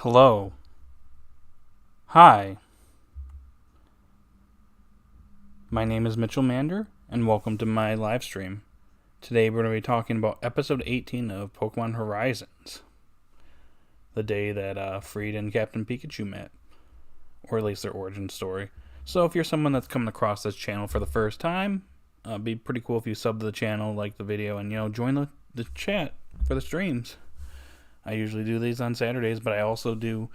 Hello. Hi. My name is Mitchell Mander, and welcome to my live stream. Today we're going to be talking about episode 18 of Pokemon Horizons. The day that Friede and Captain Pikachu met. Or at least their origin story. So if you're someone that's coming across this channel for the first time, it'd be pretty cool if you sub to the channel, like the video, and join the chat for the streams. I usually do these on Saturdays, but I also do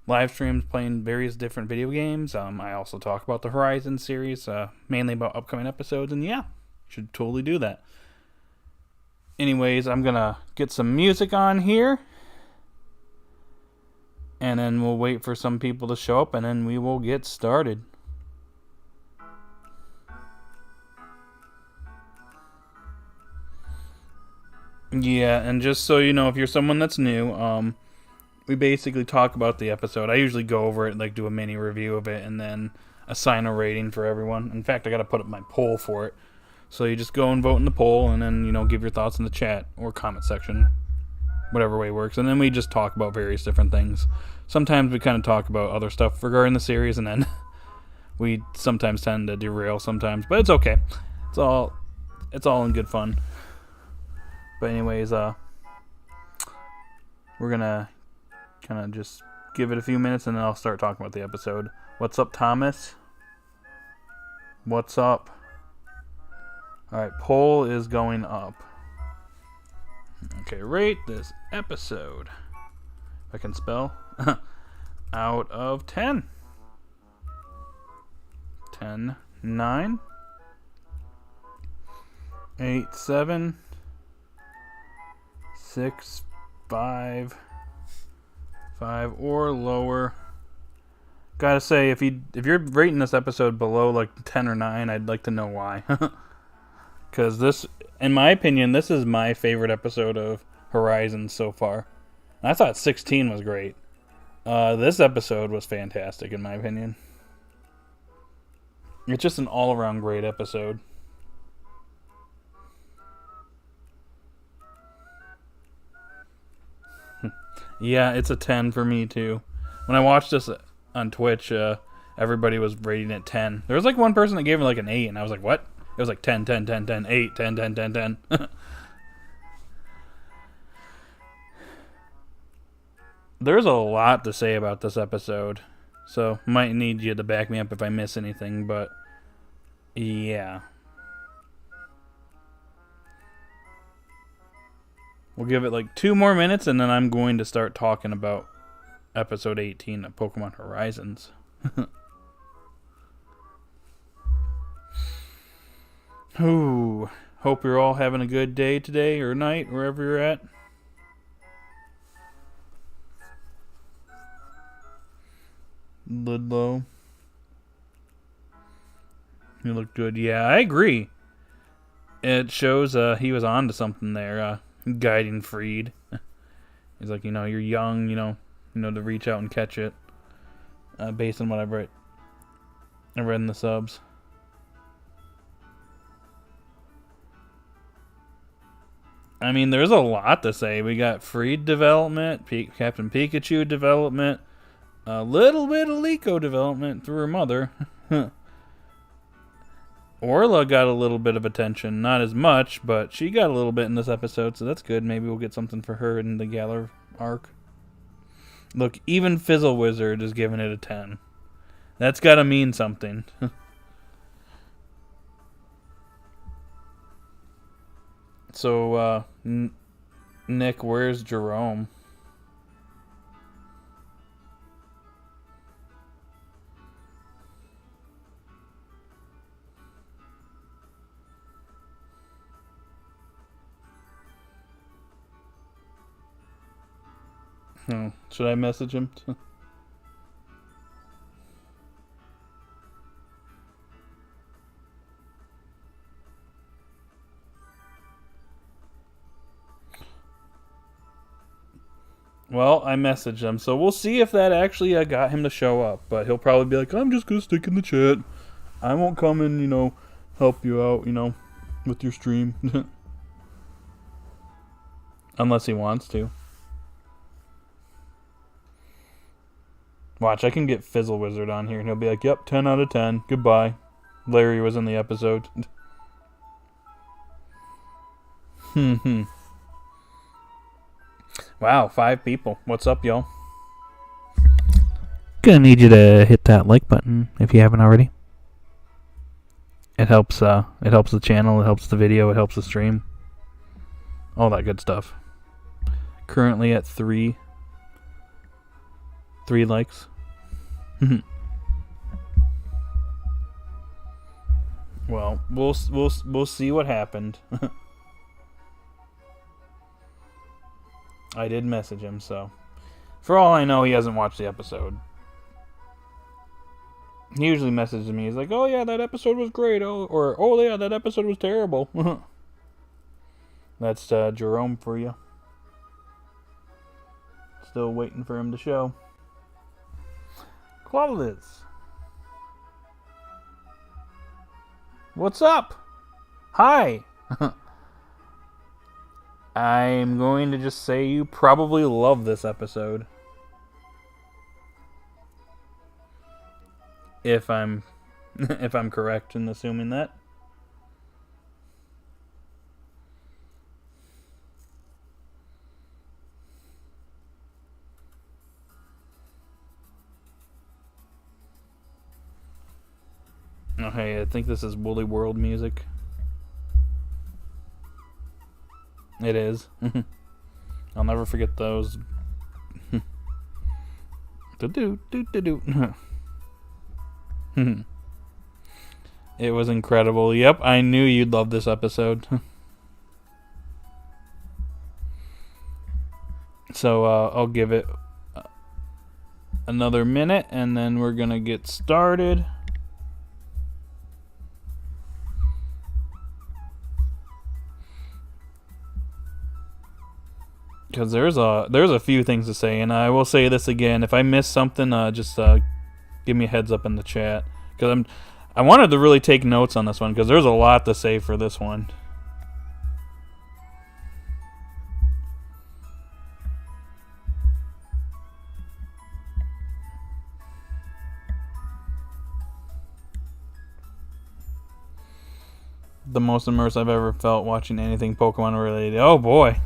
live streams playing various different video games. I also talk about the Horizon series, mainly about upcoming episodes, and yeah, should totally do that. Anyways, I'm gonna get some music on here, and then we'll wait for some people to show up, and then we will get started. Yeah, and just so you know, if you're someone that's new, we basically talk about the episode. I usually go over it, like do a mini review of it, and then assign a rating for everyone. In fact, I gotta put up my poll for it. So you just go and vote in the poll, and then, give your thoughts in the chat or comment section. Whatever way works. And then we just talk about various different things. Sometimes we kind of talk about other stuff regarding the series, and then we sometimes tend to derail sometimes. But it's okay. It's all in good fun. But anyways, we're gonna kind of just give it a few minutes, and then I'll start talking about the episode. What's up, Thomas? What's up? Alright, poll is going up. Okay, rate this episode, if I can spell, out of 10. 10, 9, 8, 7, 6, 5, 5 or lower. Gotta say, if you're rating this episode below like 10 or 9, I'd like to know why. Because this, in my opinion, this is my favorite episode of Horizon so far. I thought 16 was great. This episode was fantastic, in my opinion. It's just an all-around great episode. Yeah, it's a 10 for me, too. When I watched this on Twitch, everybody was rating it 10. There was like one person that gave it like an 8, and I was like, what? It was like 10, 10, 10, 10, 8, 10, 10, 10, 10. There's a lot to say about this episode, so might need you to back me up if I miss anything, but yeah. We'll give it like 2 more minutes, and then I'm going to start talking about episode 18 of Pokemon Horizons. Ooh, hope you're all having a good day today or night, wherever you're at. Ludlow. You look good. Yeah, I agree. It shows he was on to something there, guiding Friede. He's like, you're young, to reach out and catch it. Based on what I read in the subs. I mean, there's a lot to say. We got Friede development, Captain Pikachu development, a little bit of Liko development through her mother. Orla got a little bit of attention. Not as much, but she got a little bit in this episode, so that's good. Maybe we'll get something for her in the Galar arc. Look, even Fizzle Wizard is giving it a 10. That's gotta mean something. So, Nick, where's Jerome? Should I message him? Well, I messaged him, so we'll see if that actually got him to show up. But he'll probably be like, I'm just going to stick in the chat. I won't come and, help you out, with your stream. Unless he wants to. Watch, I can get Fizzle Wizard on here and he'll be like, yep, 10 out of 10. Goodbye. Larry was in the episode. Wow, 5 people. What's up, y'all? Gonna need you to hit that like button if you haven't already. It helps the channel, it helps the video, it helps the stream. All that good stuff. Currently at 3 likes. Well, we'll see what happened. I did message him, so for all I know, he hasn't watched the episode. He usually messages me. He's like, "Oh yeah, that episode was great." Oh yeah, that episode was terrible. That's Jerome for you. Still waiting for him to show. Claudius, what's up? Hi. I'm going to just say you probably love this episode. If I'm correct in assuming that. Okay, I think this is Woolly World music. It is. I'll never forget those. It was incredible. Yep, I knew you'd love this episode. So I'll give it another minute and then we're gonna get started. Because there's a few things to say, and I will say this again. If I miss something, just give me a heads up in the chat. Because I wanted to really take notes on this one, because there's a lot to say for this one. The most immersed I've ever felt watching anything Pokemon related. Oh boy.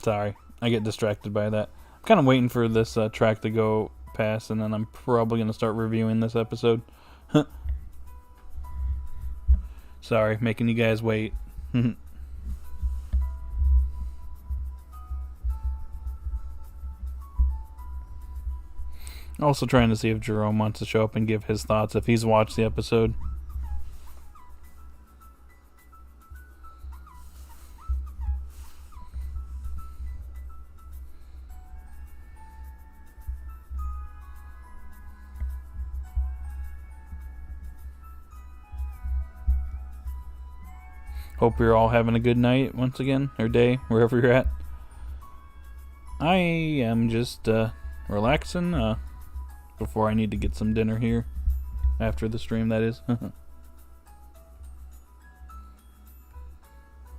Sorry, I get distracted by that. I'm kind of waiting for this track to go past, and then I'm probably going to start reviewing this episode. Sorry, making you guys wait. Also trying to see if Jerome wants to show up and give his thoughts if he's watched the episode. Hope you're all having a good night once again, or day, wherever you're at. I am just relaxing before I need to get some dinner here. After the stream, that is.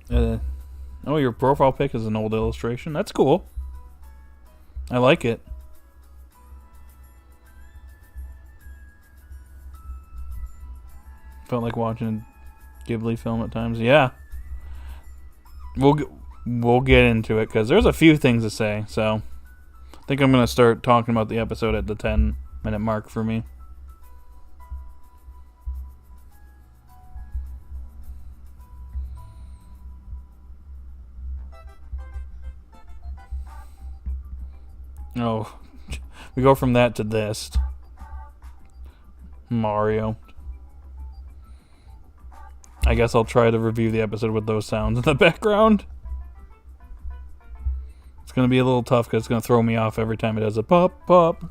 Oh, your profile pic is an old illustration. That's cool. I like it. Felt like watching a Ghibli film at times. Yeah. We'll get into it because there's a few things to say. So I think I'm going to start talking about the episode at the 10-minute mark for me. Oh, we go from that to this. Mario. I guess I'll try to review the episode with those sounds in the background. It's going to be a little tough because it's going to throw me off every time it does a pop, pop.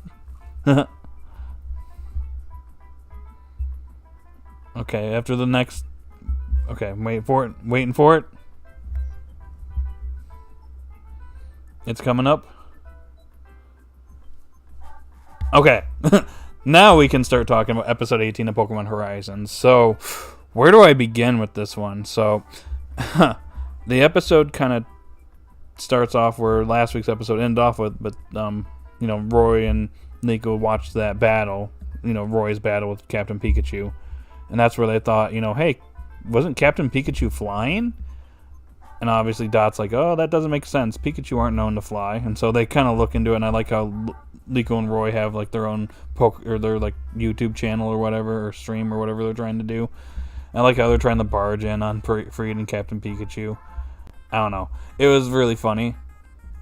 Okay, after the next... Okay, waiting for it. It's coming up. Okay. Now we can start talking about episode 18 of Pokemon Horizons. So, where do I begin with this one? So, the episode kind of starts off where last week's episode ended off with, but Roy and Nico watched that battle, Roy's battle with Captain Pikachu, and that's where they thought, hey, wasn't Captain Pikachu flying? And obviously Dot's like, oh, that doesn't make sense. Pikachu aren't known to fly, and so they kind of look into it. And I like how Nico and Roy have like their own their like YouTube channel or whatever, or stream or whatever they're trying to do. I like how they're trying to barge in on Friede and Captain Pikachu. I don't know. It was really funny.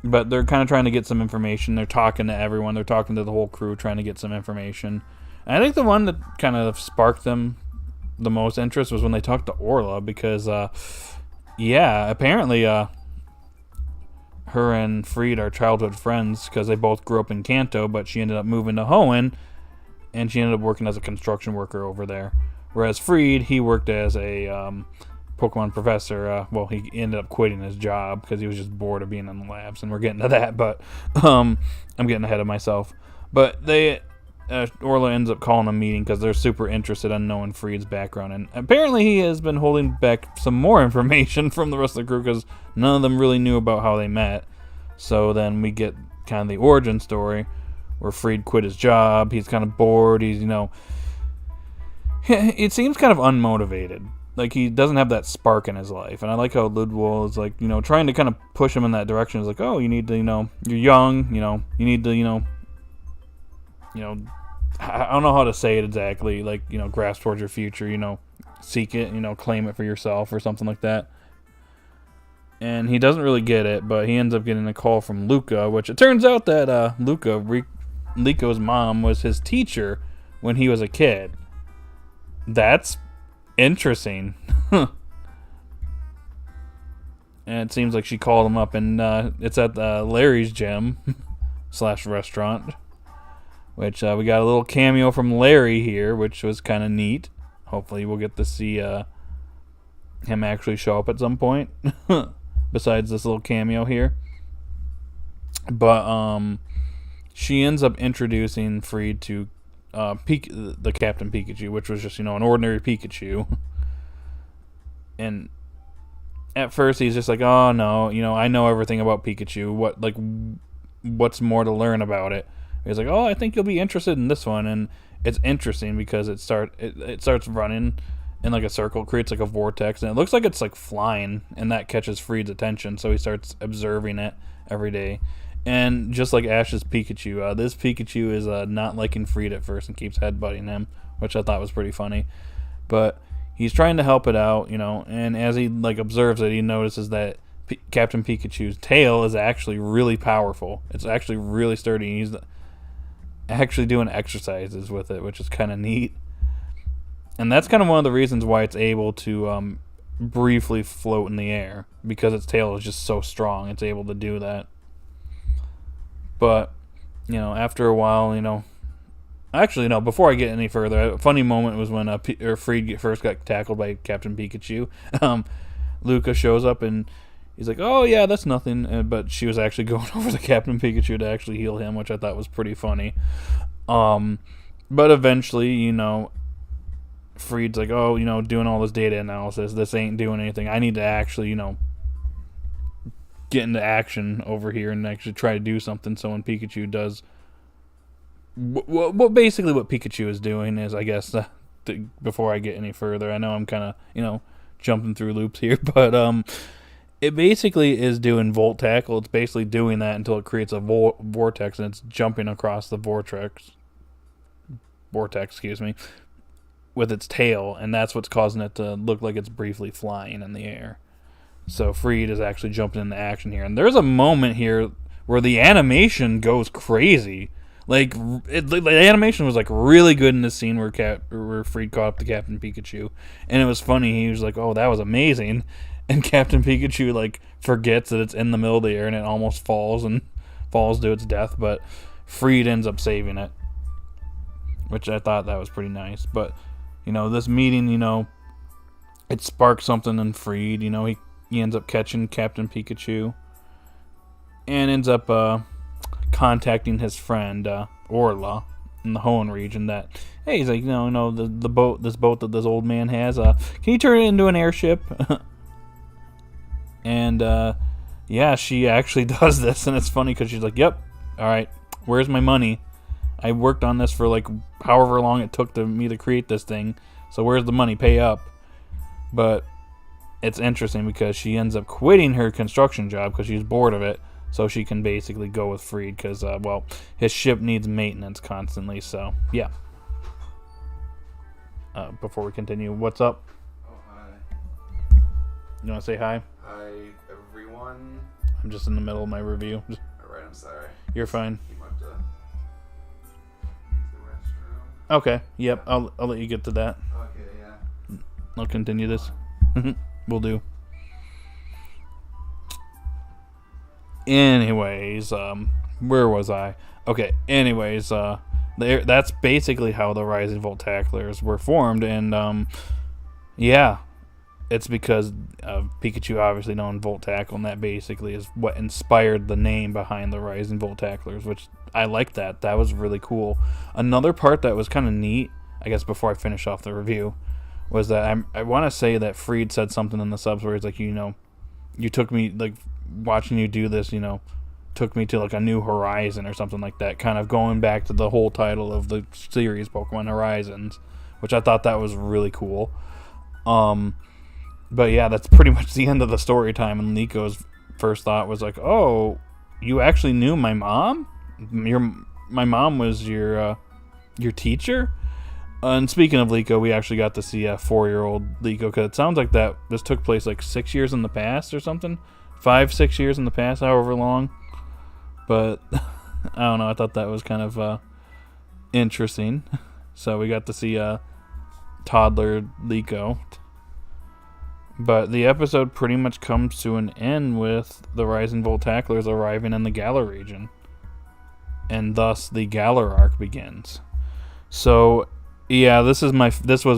But they're kind of trying to get some information. They're talking to everyone. They're talking to the whole crew, trying to get some information. And I think the one that kind of sparked them the most interest was when they talked to Orla. Because, apparently her and Friede are childhood friends because they both grew up in Kanto, but she ended up moving to Hoenn, and she ended up working as a construction worker over there. Whereas Friede, he worked as a Pokemon professor. He ended up quitting his job because he was just bored of being in the labs, and we're getting to that, but I'm getting ahead of myself. But Orla ends up calling a meeting because they're super interested in knowing Friede's background, and apparently he has been holding back some more information from the rest of the crew because none of them really knew about how they met. So then we get kind of the origin story where Friede quit his job. He's kind of bored. He's, it seems kind of unmotivated. Like, he doesn't have that spark in his life. And I like how Ludwig is, like, trying to kind of push him in that direction. He's like, oh, you need to, you're young, you need to, I don't know how to say it exactly. Like, grasp towards your future, seek it, claim it for yourself or something like that. And he doesn't really get it, but he ends up getting a call from Luca, which it turns out that Rico's mom was his teacher when he was a kid. That's interesting. And it seems like she called him up, and it's at Larry's gym / restaurant, which we got a little cameo from Larry here, which was kind of neat. Hopefully we'll get to see him actually show up at some point besides this little cameo here. But she ends up introducing Friede to the Captain Pikachu, which was just, an ordinary Pikachu. And at first he's just like, oh no, I know everything about Pikachu. What's more to learn about it? He's like, oh, I think you'll be interested in this one. And it's interesting because it starts running in like a circle, creates like a vortex, and it looks like it's like flying, and that catches Friede's attention, so he starts observing it every day. And just like Ash's Pikachu, this Pikachu is not liking Friede at first and keeps headbutting him, which I thought was pretty funny. But he's trying to help it out, and as he observes it, he notices that Captain Pikachu's tail is actually really powerful. It's actually really sturdy. He's actually doing exercises with it, which is kind of neat. And that's kind of one of the reasons why it's able to briefly float in the air, because its tail is just so strong. It's able to do that. But, after a while, actually, no, before I get any further, a funny moment was when Friede first got tackled by Captain Pikachu. Luca shows up and he's like, oh, yeah, that's nothing. But she was actually going over to Captain Pikachu to actually heal him, which I thought was pretty funny. But eventually, Friede's like, oh, doing all this data analysis, this ain't doing anything. I need to actually, get into action over here and actually try to do something. So when Pikachu does, basically what Pikachu is doing is, I guess, before I get any further, I know I'm kind of, jumping through loops here, but it basically is doing Volt Tackle. It's basically doing that until it creates a vortex, and it's jumping across the vortex, with its tail, and that's what's causing it to look like it's briefly flying in the air. So Friede is actually jumping into action here, and there's a moment here where the animation goes crazy. The animation was really good in this scene where Friede caught up to Captain Pikachu, and it was funny. He was like, "Oh, that was amazing," and Captain Pikachu forgets that it's in the middle of the air and it almost falls to its death, but Friede ends up saving it, which I thought that was pretty nice. But this meeting, it sparked something in Friede. He ends up catching Captain Pikachu. and ends up contacting his friend Orla in the Hoenn region. That hey, he's like, no, the boat, this boat that this old man has, can you turn it into an airship? And yeah, she actually does this, and it's funny because she's like, yep, all right, where's my money? I worked on this for like however long it took me to create this thing, so where's the money? Pay up. But it's interesting because she ends up quitting her construction job because she's bored of it, so she can basically go with Friede because, well, his ship needs maintenance constantly, so yeah. Before we continue, what's up? Oh, hi. You want to say hi? Hi, everyone. I'm just in the middle of my review. Alright, I'm sorry. You're fine. You might have to use the restroom. Okay, yep, I'll let you get to that. Okay, yeah. I'll continue this. Will do. Anyways, where was I? Okay, anyways, that's basically how the Rising Voltaclers were formed, and, yeah, it's because of Pikachu obviously knowing Voltackle, and that basically is what inspired the name behind the Rising Voltaclers, which I like that. That was really cool. Another part that was kind of neat, I guess before I finish off the review, was that I want to say that Friede said something in the subs where he's like, you took me, like, watching you do this, took me to, like, a new horizon or something like that, kind of going back to the whole title of the series, Pokemon Horizons, which I thought that was really cool. But yeah, that's pretty much the end of the story time, and Nico's first thought was like, oh, you actually knew my mom? My mom was your teacher? And speaking of Liko, we actually got to see a 4-year-old Liko, because it sounds like this took place like 6 years in the past or something. 5-6 years in the past, however long. But, I don't know, I thought that was kind of interesting. So we got to see a toddler Liko. But the episode pretty much comes to an end with the Rising Voltaclers arriving in the Galar region. And thus the Galar arc begins. So, yeah, this was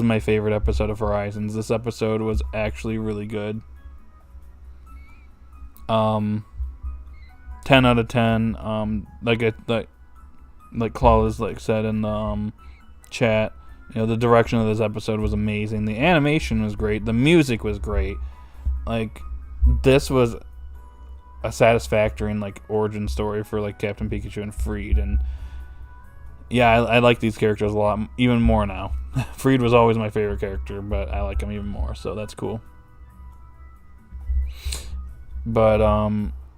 my favorite episode of Horizons. This episode was actually really good. 10 out of 10. Like Claudia's said in the chat, the direction of this episode was amazing. The animation was great. The music was great. Like, this was a satisfactory origin story for Captain Pikachu and Friede. And yeah, I like these characters a lot, even more now. Friede was always my favorite character, but I like him even more, so that's cool. But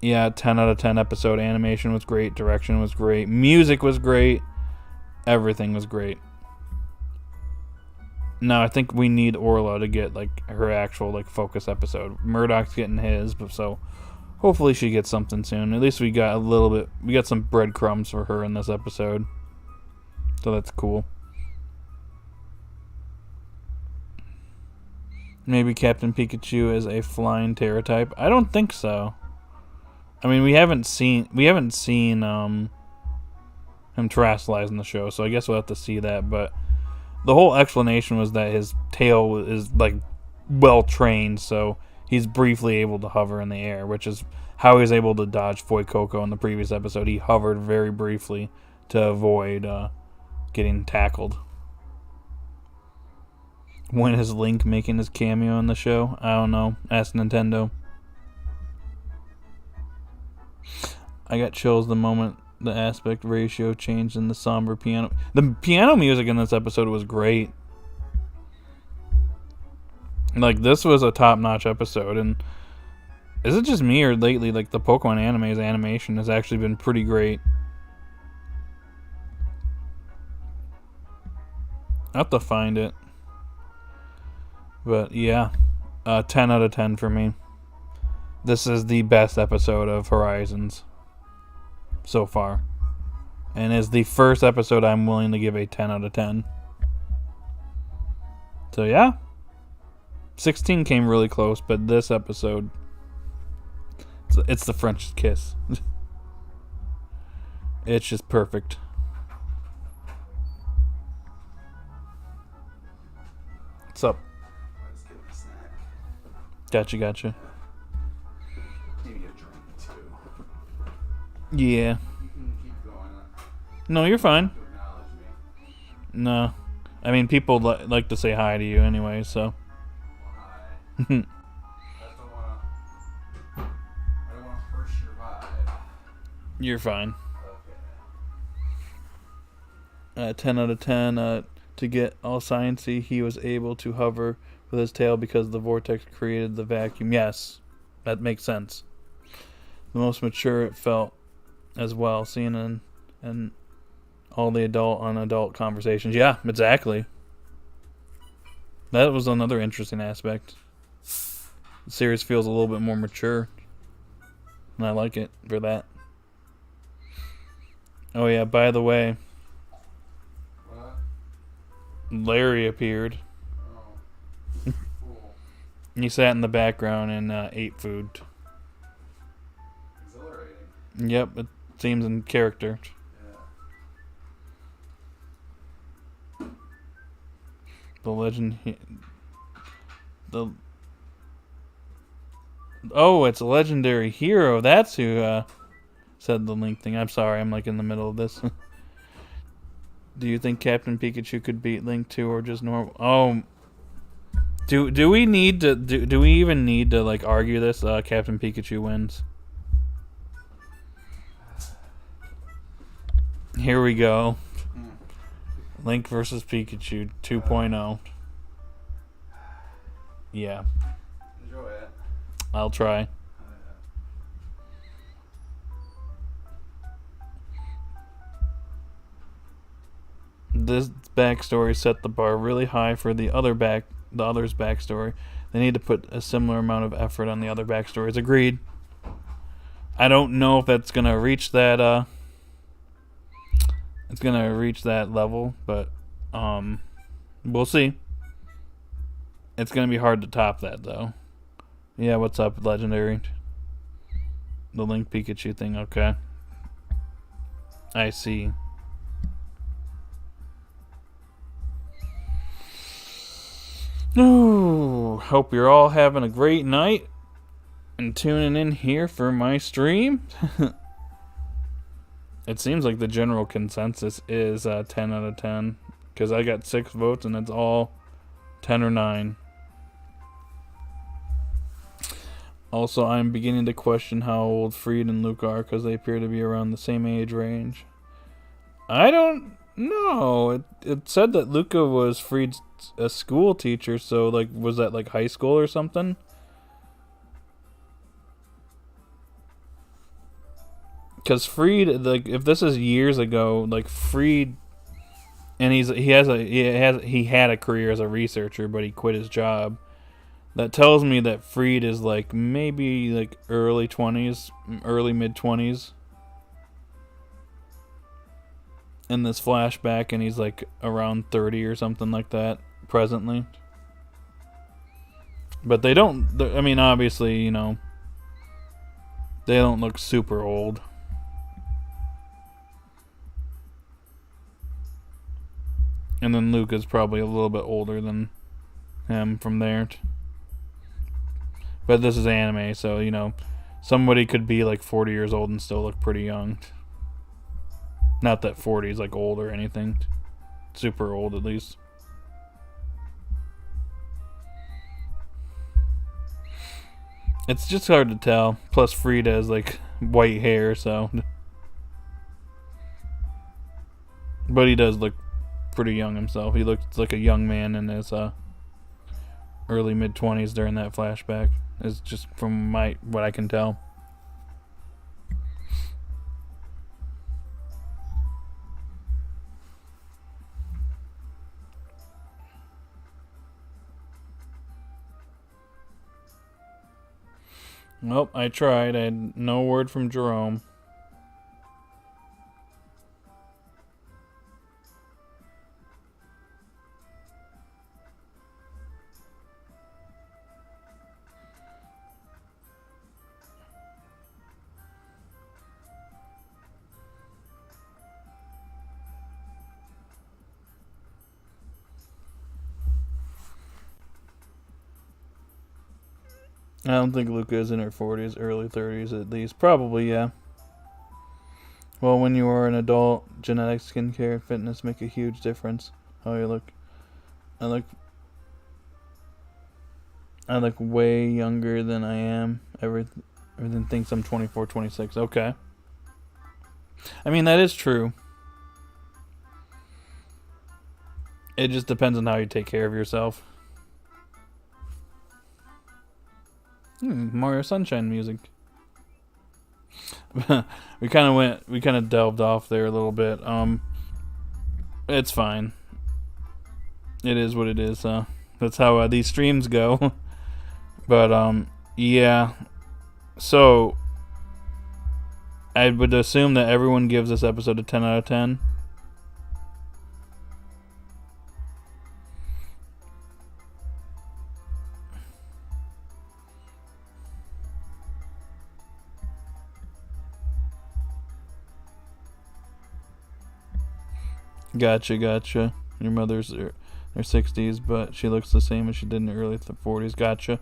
yeah, 10 out of 10 episode. Animation was great. Direction was great. Music was great. Everything was great. Now, I think we need Orla to get, her actual, focus episode. Murdoch's getting his, but so hopefully she gets something soon. At least we got some breadcrumbs for her in this episode. So that's cool. Maybe Captain Pikachu is a flying Terra type. I don't think so. I mean, we haven't seen him terrestrialize in the show, so I guess we'll have to see that, but the whole explanation was that his tail is well trained, so he's briefly able to hover in the air, which is how he was able to dodge Fuecoco in the previous episode. He hovered very briefly to avoid getting tackled. When is Link making his cameo in the show? I don't know. Ask Nintendo. I got chills the moment the aspect ratio changed in the somber piano. The piano music in this episode was great. This was a top-notch episode, and is it just me or lately, the Pokemon anime's animation has actually been pretty great? I'll have to find it. But yeah, 10 out of 10 for me. This is the best episode of Horizons so far, and is the first episode I'm willing to give a 10 out of 10. So yeah, 16 came really close, but this episode, it's the French kiss. It's just perfect. What's up? Let's get a snack. Gotcha. Maybe a drink too. Yeah. You can keep going. No, you're fine. To acknowledge me. No. I mean, people like to say hi to you anyway, so. Well, hi. I just don't wanna. I don't wanna hurt your vibe. You're fine. Okay. 10 out of 10. To get all sciencey, he was able to hover with his tail because the vortex created the vacuum. Yes, that makes sense. The most mature it felt as well, seeing in all the adult on adult conversations. Yeah, exactly. That was another interesting aspect. The series feels a little bit more mature, and I like it for that. Oh yeah, by the way, What? Larry appeared. Oh. Cool. He sat in the background and ate food. Exhilarating. Yep, it seems in character. Yeah. The legend. Oh, it's a legendary hero. That's who said the link thing. I'm sorry, I'm like in the middle of this. Do you think Captain Pikachu could beat Link 2 or just normal? Oh, do we need to do we even need to like argue this? Captain Pikachu wins. Here we go. Link versus Pikachu 2.0. Yeah, Enjoy it. I'll try. This backstory set the bar really high for the other's backstory. They need to put a similar amount of effort on the other backstories. Agreed. I don't know if that's gonna reach that it's gonna reach that level, but we'll see. It's gonna be hard to top that though. Yeah, what's up, Legendary? The Link Pikachu thing, okay. I see. Ooh, hope you're all having a great night and tuning in here for my stream. It seems like the general consensus is 10 out of 10 because I got 6 votes and it's all 10 or 9. Also, I'm beginning to question how old Friede and Luke are because they appear to be around the same age range. I don't know. It said that Luca was Friede's a school teacher, so like was that like high school or something? Because Friede, like if this is years ago, like Friede, and he had a career as a researcher, but he quit his job. That tells me that Friede is like maybe like early 20s, early mid 20s. In this flashback, and he's like around 30 or something like that presently. But they don't, I mean, obviously, you know, they don't look super old. And then Luke is probably a little bit older than him from there. But this is anime, so, you know, somebody could be like 40 years old and still look pretty young. Not that 40 is like old or anything. Super old, at least. It's just hard to tell. Plus, Friede has like white hair, so. But he does look pretty young himself. He looks like a young man in his early mid 20s during that flashback. It's just from what I can tell. Nope, I tried. I had no word from Jerome. I don't think Luca is in her 40s, early 30s at least. Probably, yeah. Well, when you are an adult, genetics, skincare, and fitness make a huge difference. How you look. I look way younger than I am. Everything thinks I'm 24, 26. Okay. I mean, that is true. It just depends on how you take care of yourself. Mario Sunshine music. we kind of delved off there a little bit. It's fine. It is what it is. That's how these streams go. But yeah. So I would assume that everyone gives this episode a 10 out of 10. Gotcha. Your mother's in her 60s, but she looks the same as she did in the early 40s. Gotcha.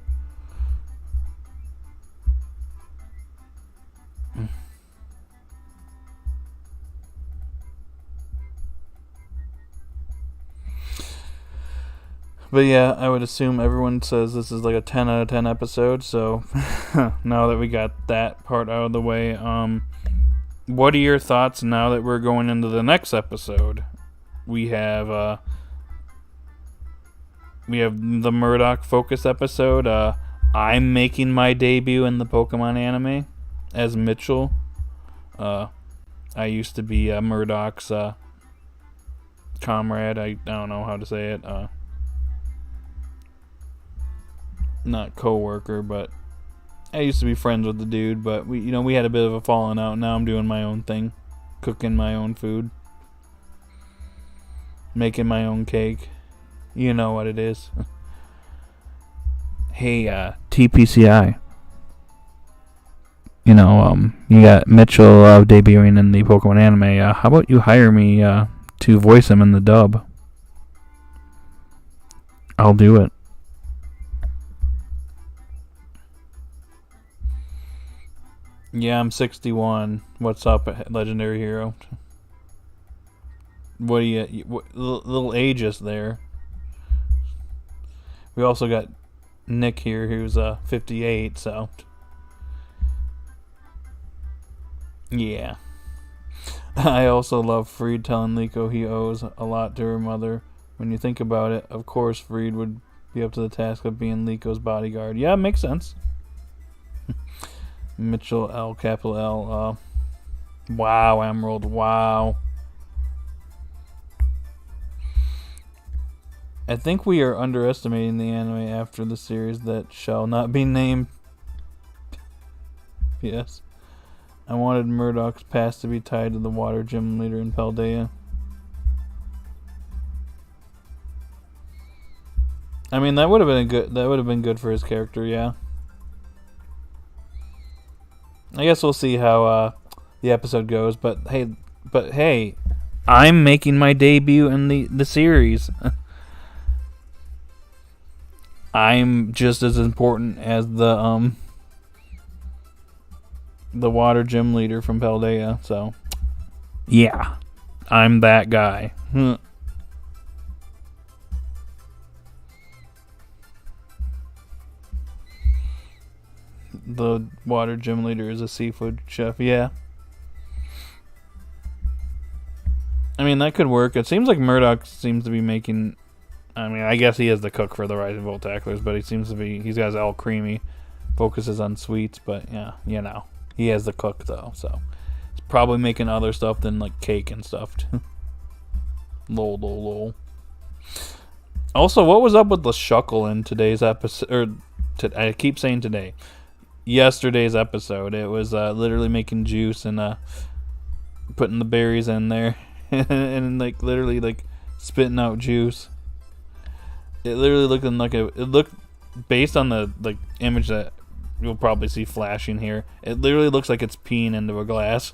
But yeah, I would assume everyone says this is like a 10 out of 10 episode, so now that we got that part out of the way, what are your thoughts now that we're going into the next episode? We have the Murdoch focus episode. I'm making my debut in the Pokemon anime as Mitchell. I used to be Murdoch's comrade. I don't know how to say it. Not co-worker, but I used to be friends with the dude. But we had a bit of a falling out. Now I'm doing my own thing, cooking my own food. Making my own cake. You know what it is. Hey, TPCI. You got Mitchell debuting in the Pokemon anime. How about you hire me to voice him in the dub? I'll do it. Yeah, I'm 61. What's up, Legendary Hero? What do you... little ageist there. We also got Nick here, who's 58, so... Yeah. I also love Friede telling Liko he owes a lot to her mother. When you think about it, of course Friede would be up to the task of being Liko's bodyguard. Yeah, makes sense. Mitchell L, capital L. Wow, Emerald, wow. I think we are underestimating the anime after the series that shall not be named. Yes. I wanted Murdoch's past to be tied to the water gym leader in Paldea. I mean, that would have been good. That would have been good for his character, yeah. I guess we'll see how the episode goes. But hey, I'm making my debut in the series. I'm just as important as the water gym leader from Paldea, so yeah, I'm that guy. The water gym leader is a seafood chef, yeah. I mean, that could work. It seems like Murdoch seems to be making... I mean, I guess he is the cook for the Rising Volt Tacklers, but he's got his all creamy, focuses on sweets, but yeah, he has the cook though, so he's probably making other stuff than like cake and stuff. Lol. Also, what was up with the shuckle in today's episode? I keep saying today. Yesterday's episode, it was literally making juice and putting the berries in there, and like literally like spitting out juice. It literally looked like it looked, based on the like image that you'll probably see flashing here, it literally looks like it's peeing into a glass.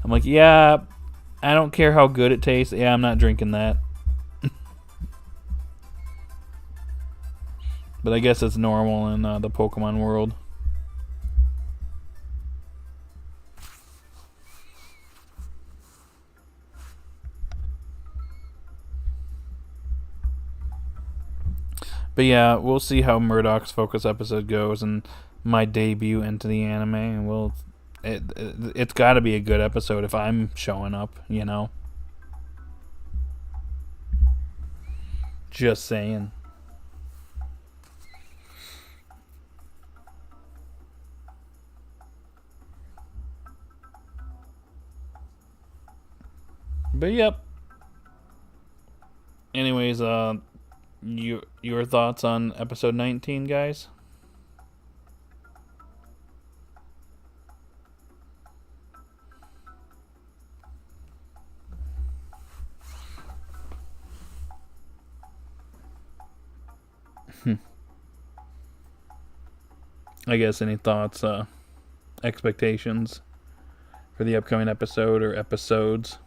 I'm like, yeah, I don't care how good it tastes. Yeah, I'm not drinking that. But I guess it's normal in the Pokemon world. But yeah, we'll see how Murdoch's focus episode goes and my debut into the anime. And it's got to be a good episode if I'm showing up, you know? Just saying. But yep. Anyways, your thoughts on episode 19, guys? I guess any thoughts, expectations for the upcoming episode or episodes?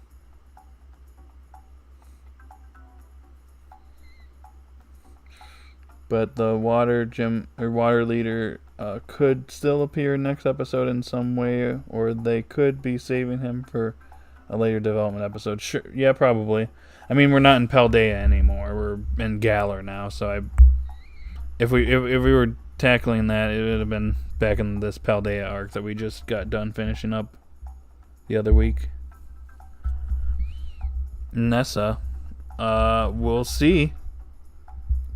But the water leader could still appear next episode in some way, or they could be saving him for a later development episode. Sure, yeah, probably. I mean, we're not in Paldea anymore. We're in Galar now. So if we were tackling that, it would have been back in this Paldea arc that we just got done finishing up the other week. Nessa, we'll see.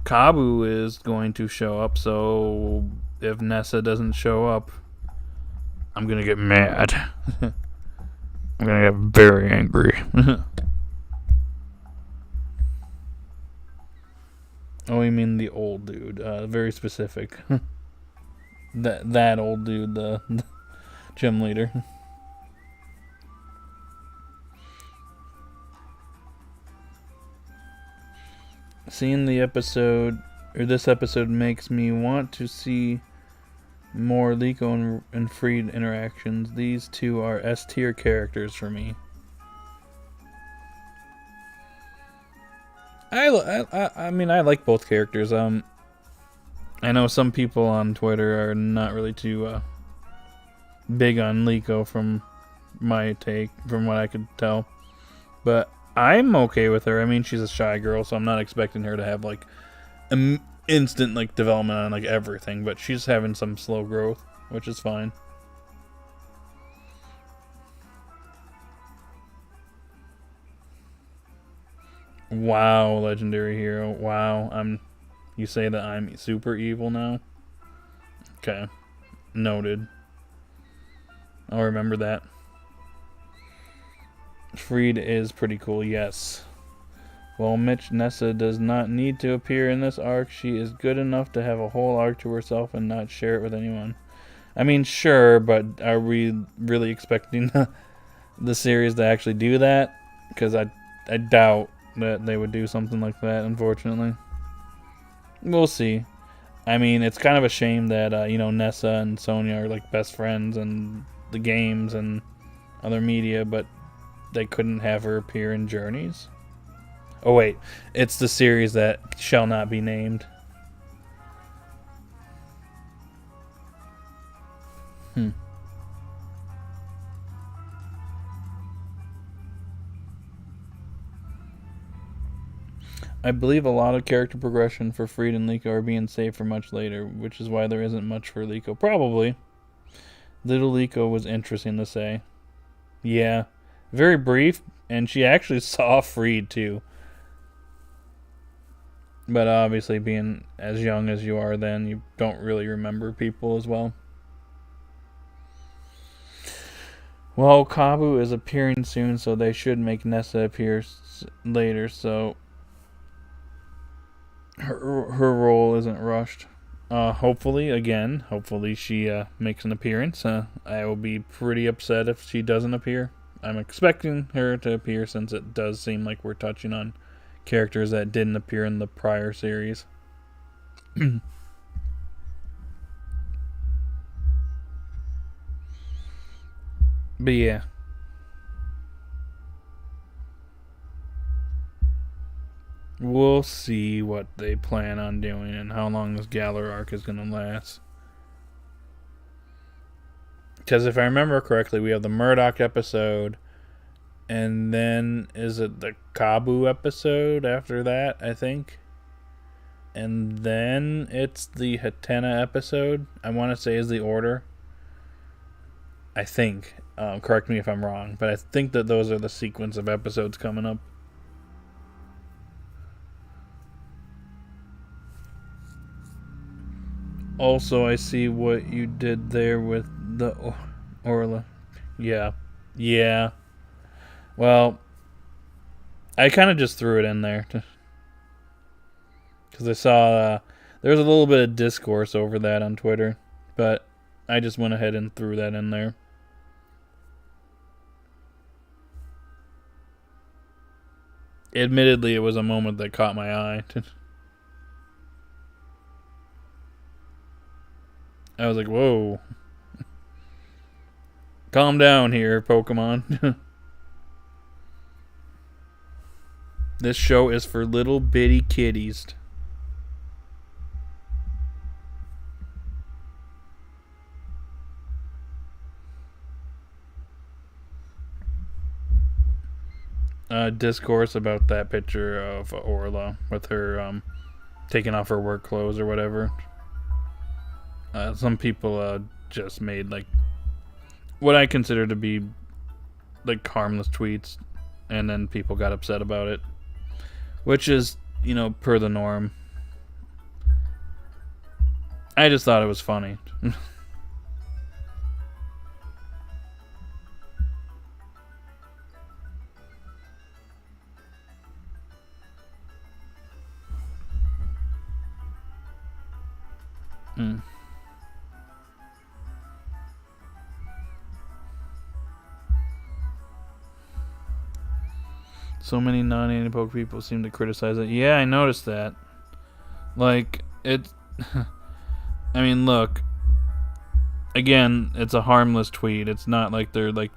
Kabu is going to show up, so if Nessa doesn't show up, I'm gonna get mad. I'm gonna get very angry. Oh, you mean the old dude? Very specific. that old dude, the gym leader. Seeing the episode, or this episode, makes me want to see more Liko and Friede interactions. These two are S tier characters for me. I mean, I like both characters. I know some people on Twitter are not really too big on Liko from my take, from what I could tell, but I'm okay with her. I mean, she's a shy girl, so I'm not expecting her to have like an instant like development on like everything, but she's having some slow growth, which is fine. Wow, legendary hero. Wow, you say that I'm super evil now? Okay. Noted. I'll remember that. Friede is pretty cool, yes. Well, Nessa does not need to appear in this arc. She is good enough to have a whole arc to herself and not share it with anyone. I mean, sure, but are we really expecting the series to actually do that? Because I doubt that they would do something like that, unfortunately. We'll see. I mean, it's kind of a shame that, Nessa and Sonia are like best friends in the games and other media, but they couldn't have her appear in Journeys. Oh wait, it's the series that shall not be named. I believe a lot of character progression for Friede and Liko are being saved for much later, which is why there isn't much for Liko. Probably. Little Liko was interesting to say. Yeah. Very brief, and she actually saw Friede too. But obviously, being as young as you are then, you don't really remember people as well. Well, Kabu is appearing soon, so they should make Nessa appear later, so her role isn't rushed. Hopefully she makes an appearance. I will be pretty upset if she doesn't appear. I'm expecting her to appear since it does seem like we're touching on characters that didn't appear in the prior series. But yeah. We'll see what they plan on doing and how long this Galar arc is going to last. Because if I remember correctly, we have the Murdoch episode, and then is it the Kabu episode after that, I think? And then it's the Hatena episode. I want to say is the order. I think. Correct me if I'm wrong. But I think that those are the sequence of episodes coming up. Also, I see what you did there with the Orla. Yeah. Yeah. Well, I kind of just threw it in there. Because I saw there was a little bit of discourse over that on Twitter. But I just went ahead and threw that in there. Admittedly, it was a moment that caught my eye. I was like, whoa. Calm down here, Pokemon. This show is for little bitty kiddies. Discourse about that picture of Orla with her taking off her work clothes or whatever. Some people just made like what I consider to be like harmless tweets, and then people got upset about it, which is, you know, per the norm. I just thought it was funny. So many non-anipoke people seem to criticize it. Yeah, I noticed that. Like, it... I mean, look. Again, it's a harmless tweet. It's not like they're, like...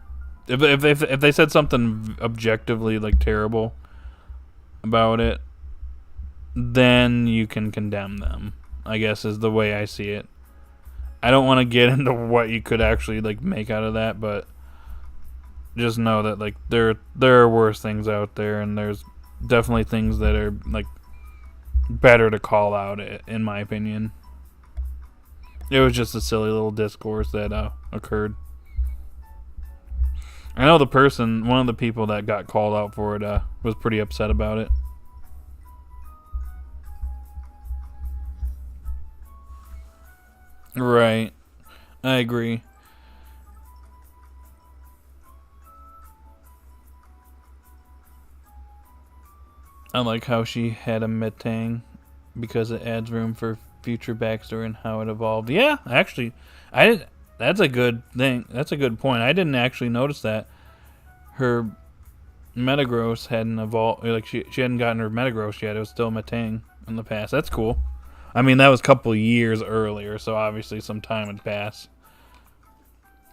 If they said something objectively, like, terrible about it, then you can condemn them, I guess, is the way I see it. I don't want to get into what you could actually, like, make out of that, but... just know that, like, there are worse things out there, and there's definitely things that are, like, better to call out, in my opinion. It was just a silly little discourse that occurred. I know one of the people that got called out for it was pretty upset about it. Right. I agree. I like how she had a Metang because it adds room for future backstory and how it evolved. Yeah, actually, that's a good thing. That's a good point. I didn't actually notice that her Metagross hadn't evolved. Like she hadn't gotten her Metagross yet. It was still Metang in the past. That's cool. I mean, that was a couple years earlier, so obviously some time had passed.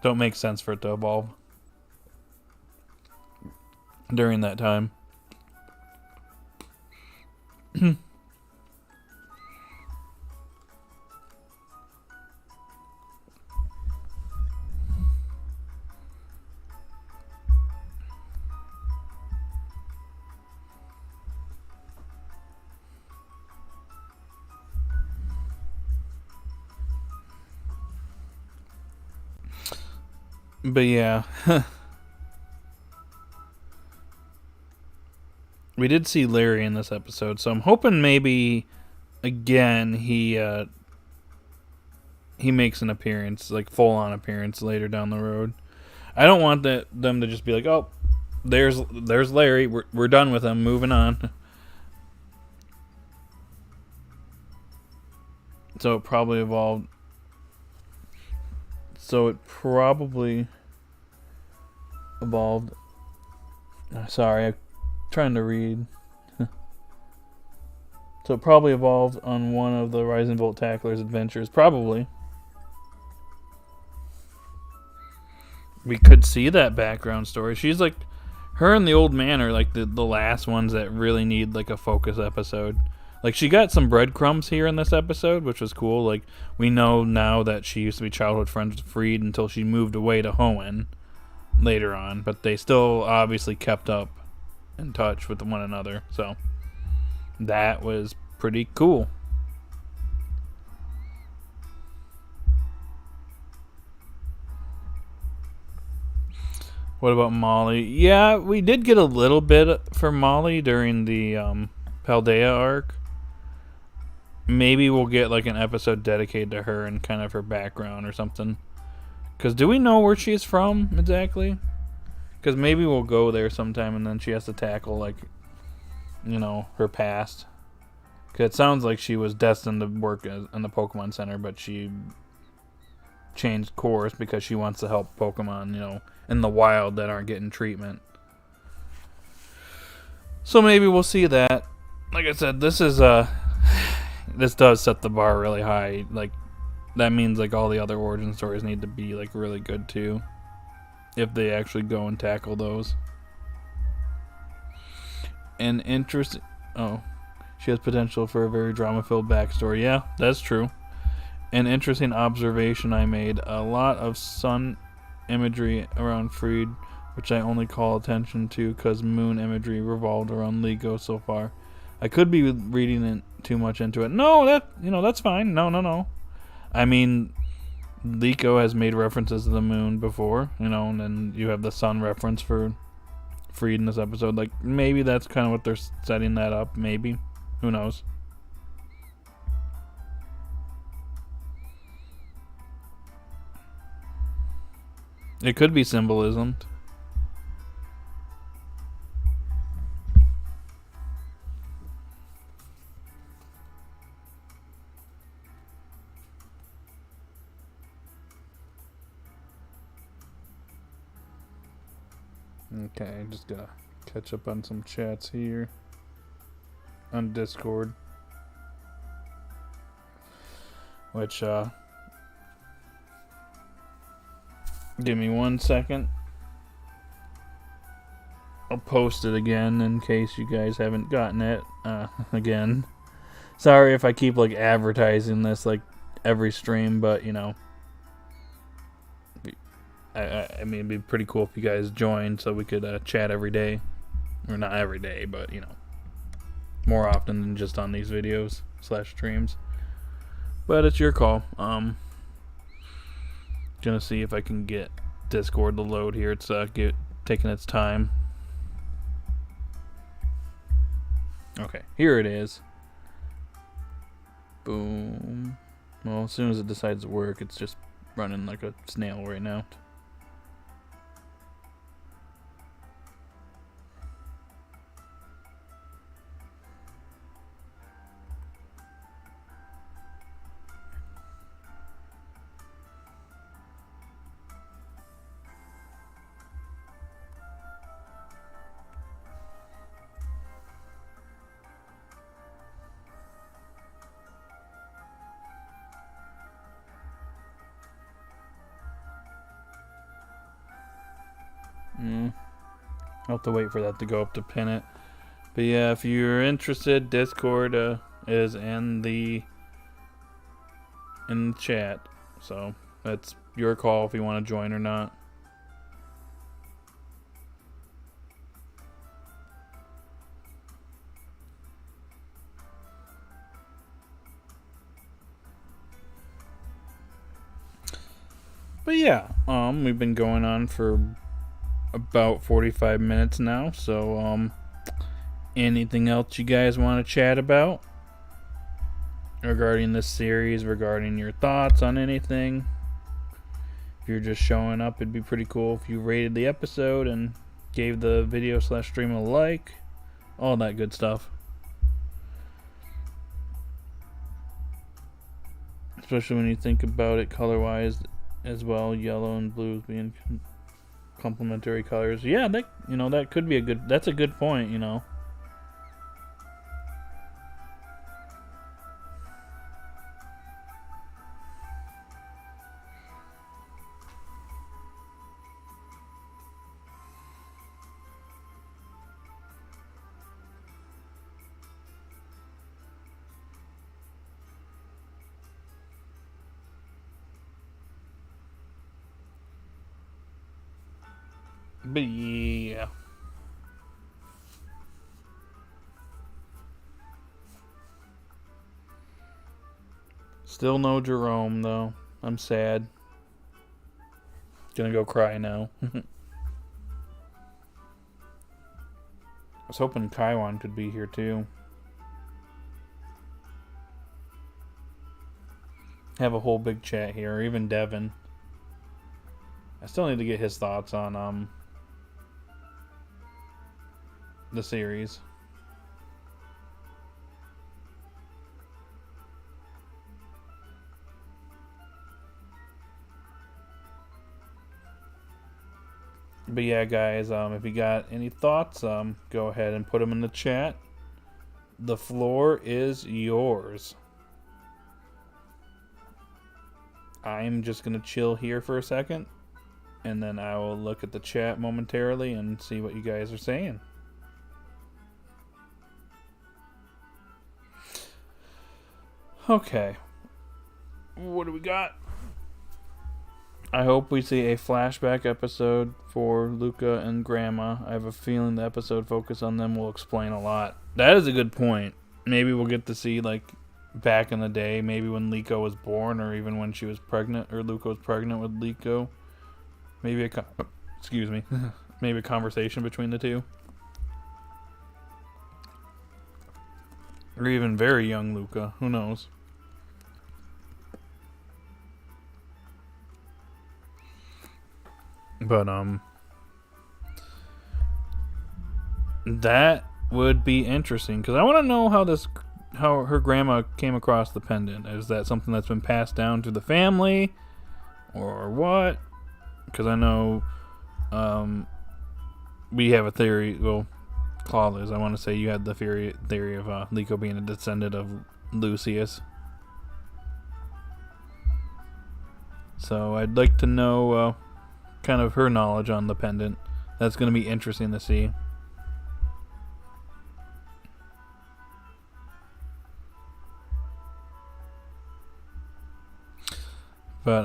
Don't make sense for it to evolve during that time. But yeah. We did see Larry in this episode, so I'm hoping maybe again he makes an appearance, like full-on appearance later down the road. I don't want them to just be like, oh, there's Larry, we're done with him, moving on. So it probably evolved. Sorry, I'm trying to read. So it probably evolved on one of the Rising Bolt Tackler's adventures. Probably. We could see that background story. She's like, her and the old man are like the last ones that really need like a focus episode. Like, she got some breadcrumbs here in this episode, which was cool. Like, we know now that she used to be childhood friends with Friede until she moved away to Hoenn later on. But they still obviously kept up in touch with one another. So, that was pretty cool. What about Molly? Yeah, we did get a little bit for Molly during the Paldea arc. Maybe we'll get like an episode dedicated to her and kind of her background or something. Because do we know where she's from exactly? Because maybe we'll go there sometime and then she has to tackle, like, you know, her past. Because it sounds like she was destined to work in the Pokemon Center, but she changed course because she wants to help Pokemon, you know, in the wild that aren't getting treatment. So maybe we'll see that. Like I said, this does set the bar really high. Like, that means like all the other origin stories need to be like really good too, if they actually go and tackle those. And interesting. Oh, she has potential for a very drama-filled backstory. Yeah, that's true. An interesting observation I made: a lot of sun imagery around Friede, which I only call attention to because moon imagery revolved around Lego so far. I could be reading it too much into it. No, that's fine. No. I mean, Liko has made references to the moon before, you know, and then you have the sun reference for Friede in this episode. Like, maybe that's kind of what they're setting that up. Maybe. Who knows? It could be symbolism. Okay, just gotta catch up on some chats here on Discord. Which, give me 1 second. I'll post it again in case you guys haven't gotten it. Again. Sorry if I keep, like, advertising this, like, every stream, but, you know. I mean, it'd be pretty cool if you guys joined so we could chat every day. Or not every day, but, you know, more often than just on these videos / streams. But it's your call. Gonna see if I can get Discord to load here. It's taking its time. Okay, here it is. Boom. Well, as soon as it decides to work, it's just running like a snail right now. I'll have to wait for that to go up to pin it. But yeah, if you're interested, Discord is in the chat. So that's your call if you want to join or not. But yeah, we've been going on for about 45 minutes now, so anything else you guys want to chat about regarding this series, regarding your thoughts on anything? If you're just showing up, it'd be pretty cool if you rated the episode and gave the video / stream a like, all that good stuff. Especially when you think about it color wise as well, yellow and blues being complementary colors. Yeah, that could be that's a good point, you know. But yeah. Still no Jerome, though. I'm sad. Gonna go cry now. was hoping Kaiwan could be here too. Have a whole big chat here, or even Devin. I still need to get his thoughts on the series. But yeah, guys, if you got any thoughts, go ahead and put them in the chat. The floor is yours. I'm just going to chill here for a second, and then I will look at the chat momentarily and see what you guys are saying. Okay. What do we got? I hope we see a flashback episode for Luca and Grandma. I have a feeling the episode focus on them will explain a lot. That is a good point. Maybe we'll get to see, like, back in the day, maybe when Liko was born, or even when she was pregnant, or Luca was pregnant with Liko. Maybe maybe a conversation between the two. Or even very young Luca. Who knows? But, that would be interesting, because I want to know how her grandma came across the pendant. Is that something that's been passed down to the family, or what? Because I know, we have a theory, well, Clawless, I want to say you had the theory of, Liko being a descendant of Lucius. So I'd like to know, kind of her knowledge on the pendant. That's going to be interesting to see. But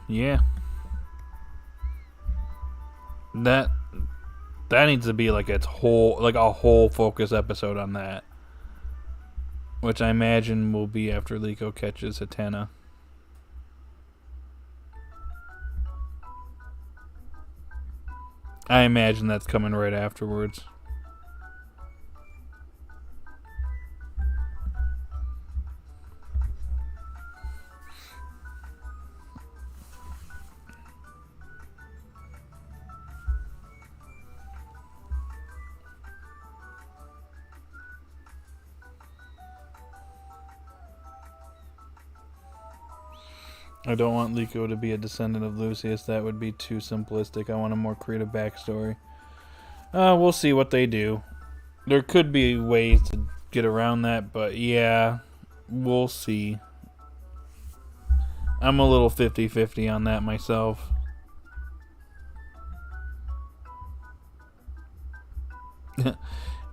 yeah, that needs to be like a whole focus episode on that, which I imagine will be after Liko catches Hatena. I imagine that's coming right afterwards. I don't want Liko to be a descendant of Lucius. That would be too simplistic. I want a more creative backstory. We'll see what they do. There could be ways to get around that, but yeah, we'll see. I'm a little 50-50 on that myself.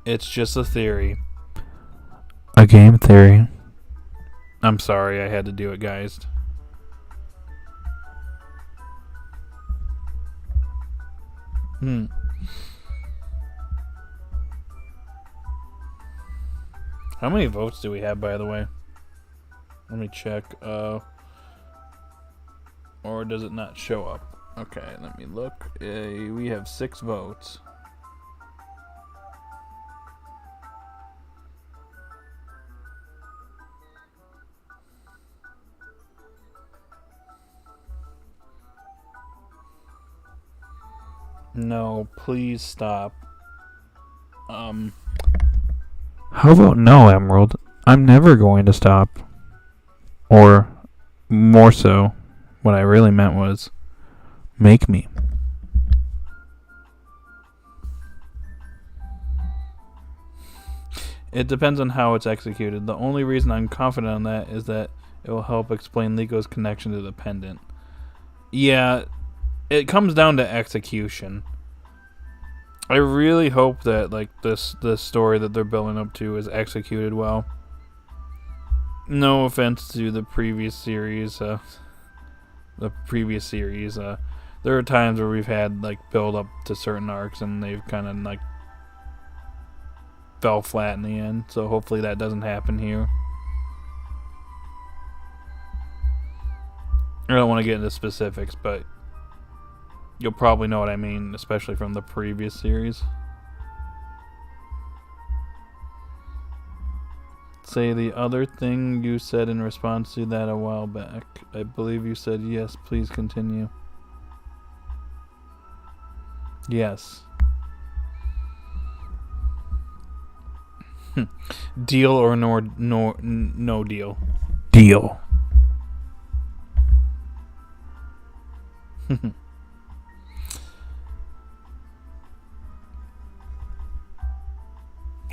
It's just a theory. A game theory. I'm sorry, I had to do it, guys. How many votes do we have, by the way? Let me check. Or does it not show up? Okay, let me look. We have 6 votes. No, please stop. How about no, Emerald? I'm never going to stop. Or, more so, what I really meant was, make me. It depends on how it's executed. The only reason I'm confident on that is that it will help explain Liko's connection to the pendant. Yeah, it comes down to execution. I really hope that this story that they're building up to is executed well. No offense to the previous series. There are times where we've had build up to certain arcs and they've kind of fell flat in the end. So hopefully that doesn't happen here. I don't want to get into specifics, but you'll probably know what I mean, especially from the previous series. say the other thing you said in response to that a while back. I believe you said yes, please continue. Yes. Deal or no deal? Deal.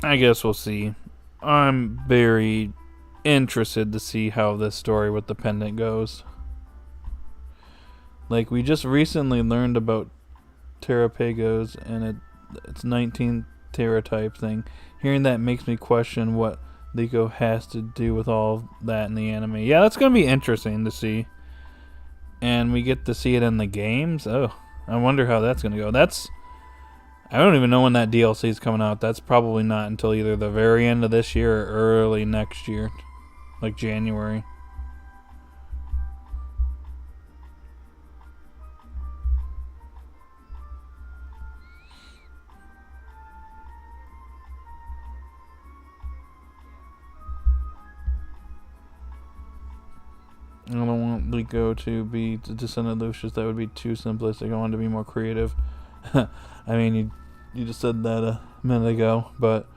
I guess we'll see. I'm very interested to see how this story with the pendant goes. Like, we just recently learned about Terrapagos and it's 19 Terra type thing. Hearing that makes me question what Liko has to do with all of that in the anime. Yeah, that's going to be interesting to see. And we get to see it in the games. Oh, I wonder how that's going to go. I don't even know when that DLC is coming out. That's probably not until either the very end of this year or early next year. Like January. I don't want Liko to be the descendant of Lucius. That would be too simplistic. I want to be more creative. I mean, you just said that a minute ago, but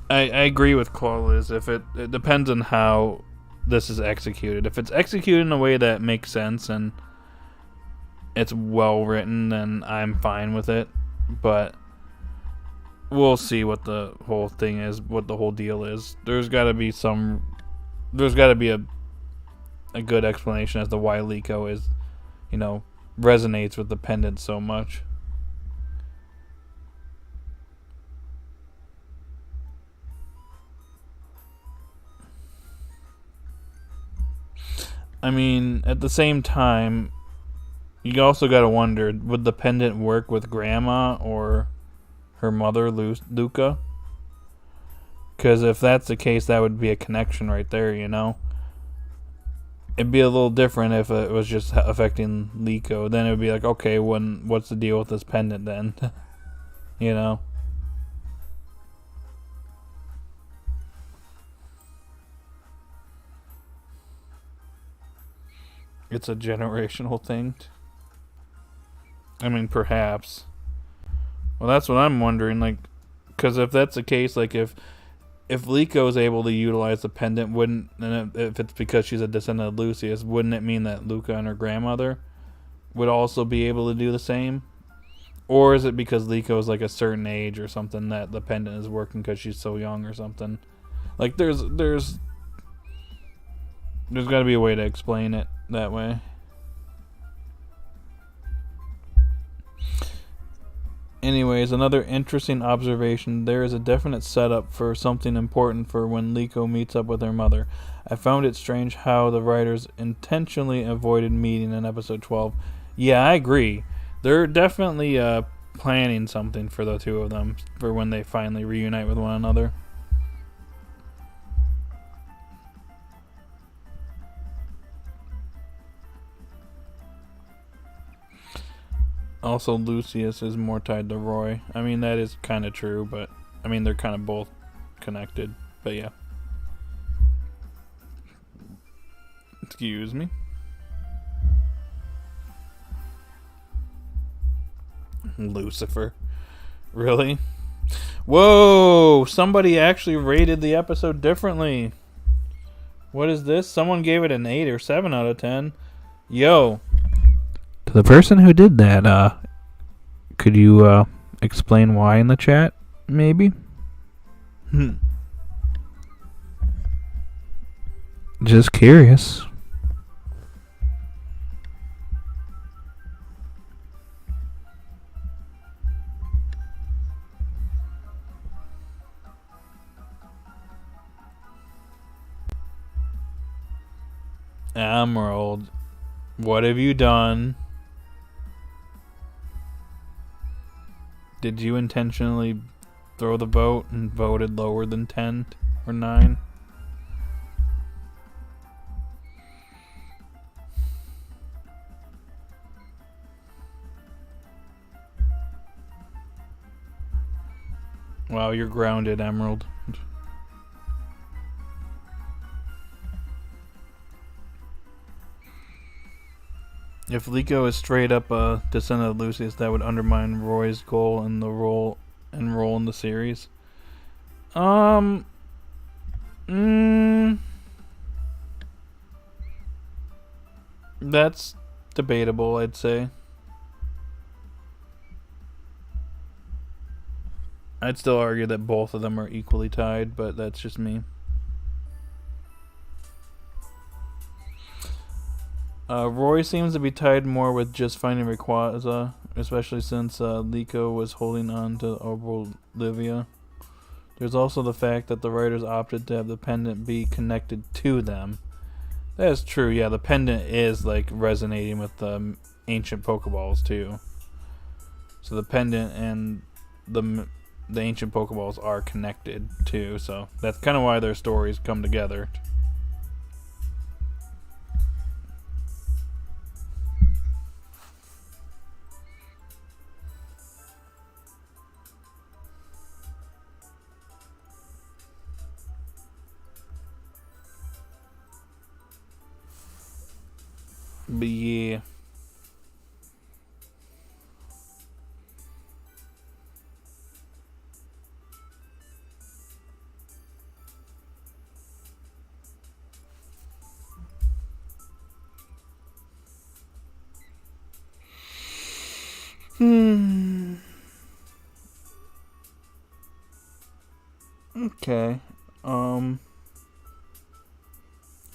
I agree with Clawliz. If it depends on how this is executed. If it's executed in a way that makes sense and it's well written, then I'm fine with it. But we'll see what the whole thing is, what the whole deal is. There's got to be a good explanation as to why Liko is, resonates with the pendant so much. I mean, at the same time, you also gotta wonder, would the pendant work with Grandma or her mother, Luca? Because if that's the case, that would be a connection right there, It'd be a little different if it was just affecting Liko. Then it would be like, okay, what's the deal with this pendant then? It's a generational thing. I mean, perhaps. Well, that's what I'm wondering. Like, because if that's the case, like if Liko is able to utilize the pendant, and if it's because she's a descendant of Lucius, wouldn't it mean that Luca and her grandmother would also be able to do the same? Or is it because Liko is like a certain age or something that the pendant is working because she's so young or something? Like, there's got to be a way to explain it that way. Anyways, another interesting observation. There is a definite setup for something important for when Liko meets up with her mother. I found it strange how the writers intentionally avoided meeting in episode 12. Yeah, I agree. They're definitely planning something for the two of them for when they finally reunite with one another. Also, Lucius is more tied to Roy. I mean, that is kind of true, but I mean, they're kind of both connected. But yeah. Excuse me. Lucifer. Really? Whoa! Somebody actually rated the episode differently. What is this? Someone gave it an 8 or 7 out of 10. Yo. To the person who did that, could you explain why in the chat, maybe? Just curious. Emerald, what have you done? Did you intentionally throw the vote and voted lower than 10 or 9? Wow, you're grounded, Emerald. If Liko is straight up a descendant of Lucius, that would undermine Roy's goal and the role in the series. That's debatable, I'd say. I'd still argue that both of them are equally tied, but that's just me. Roy seems to be tied more with just finding Rayquaza, especially since Liko was holding on to Olivia. There's also the fact that the writers opted to have the pendant be connected to them. That is true, yeah, the pendant is like resonating with the ancient Pokeballs too. So the pendant and the ancient Pokeballs are connected too, so that's kind of why their stories come together. But yeah. Okay.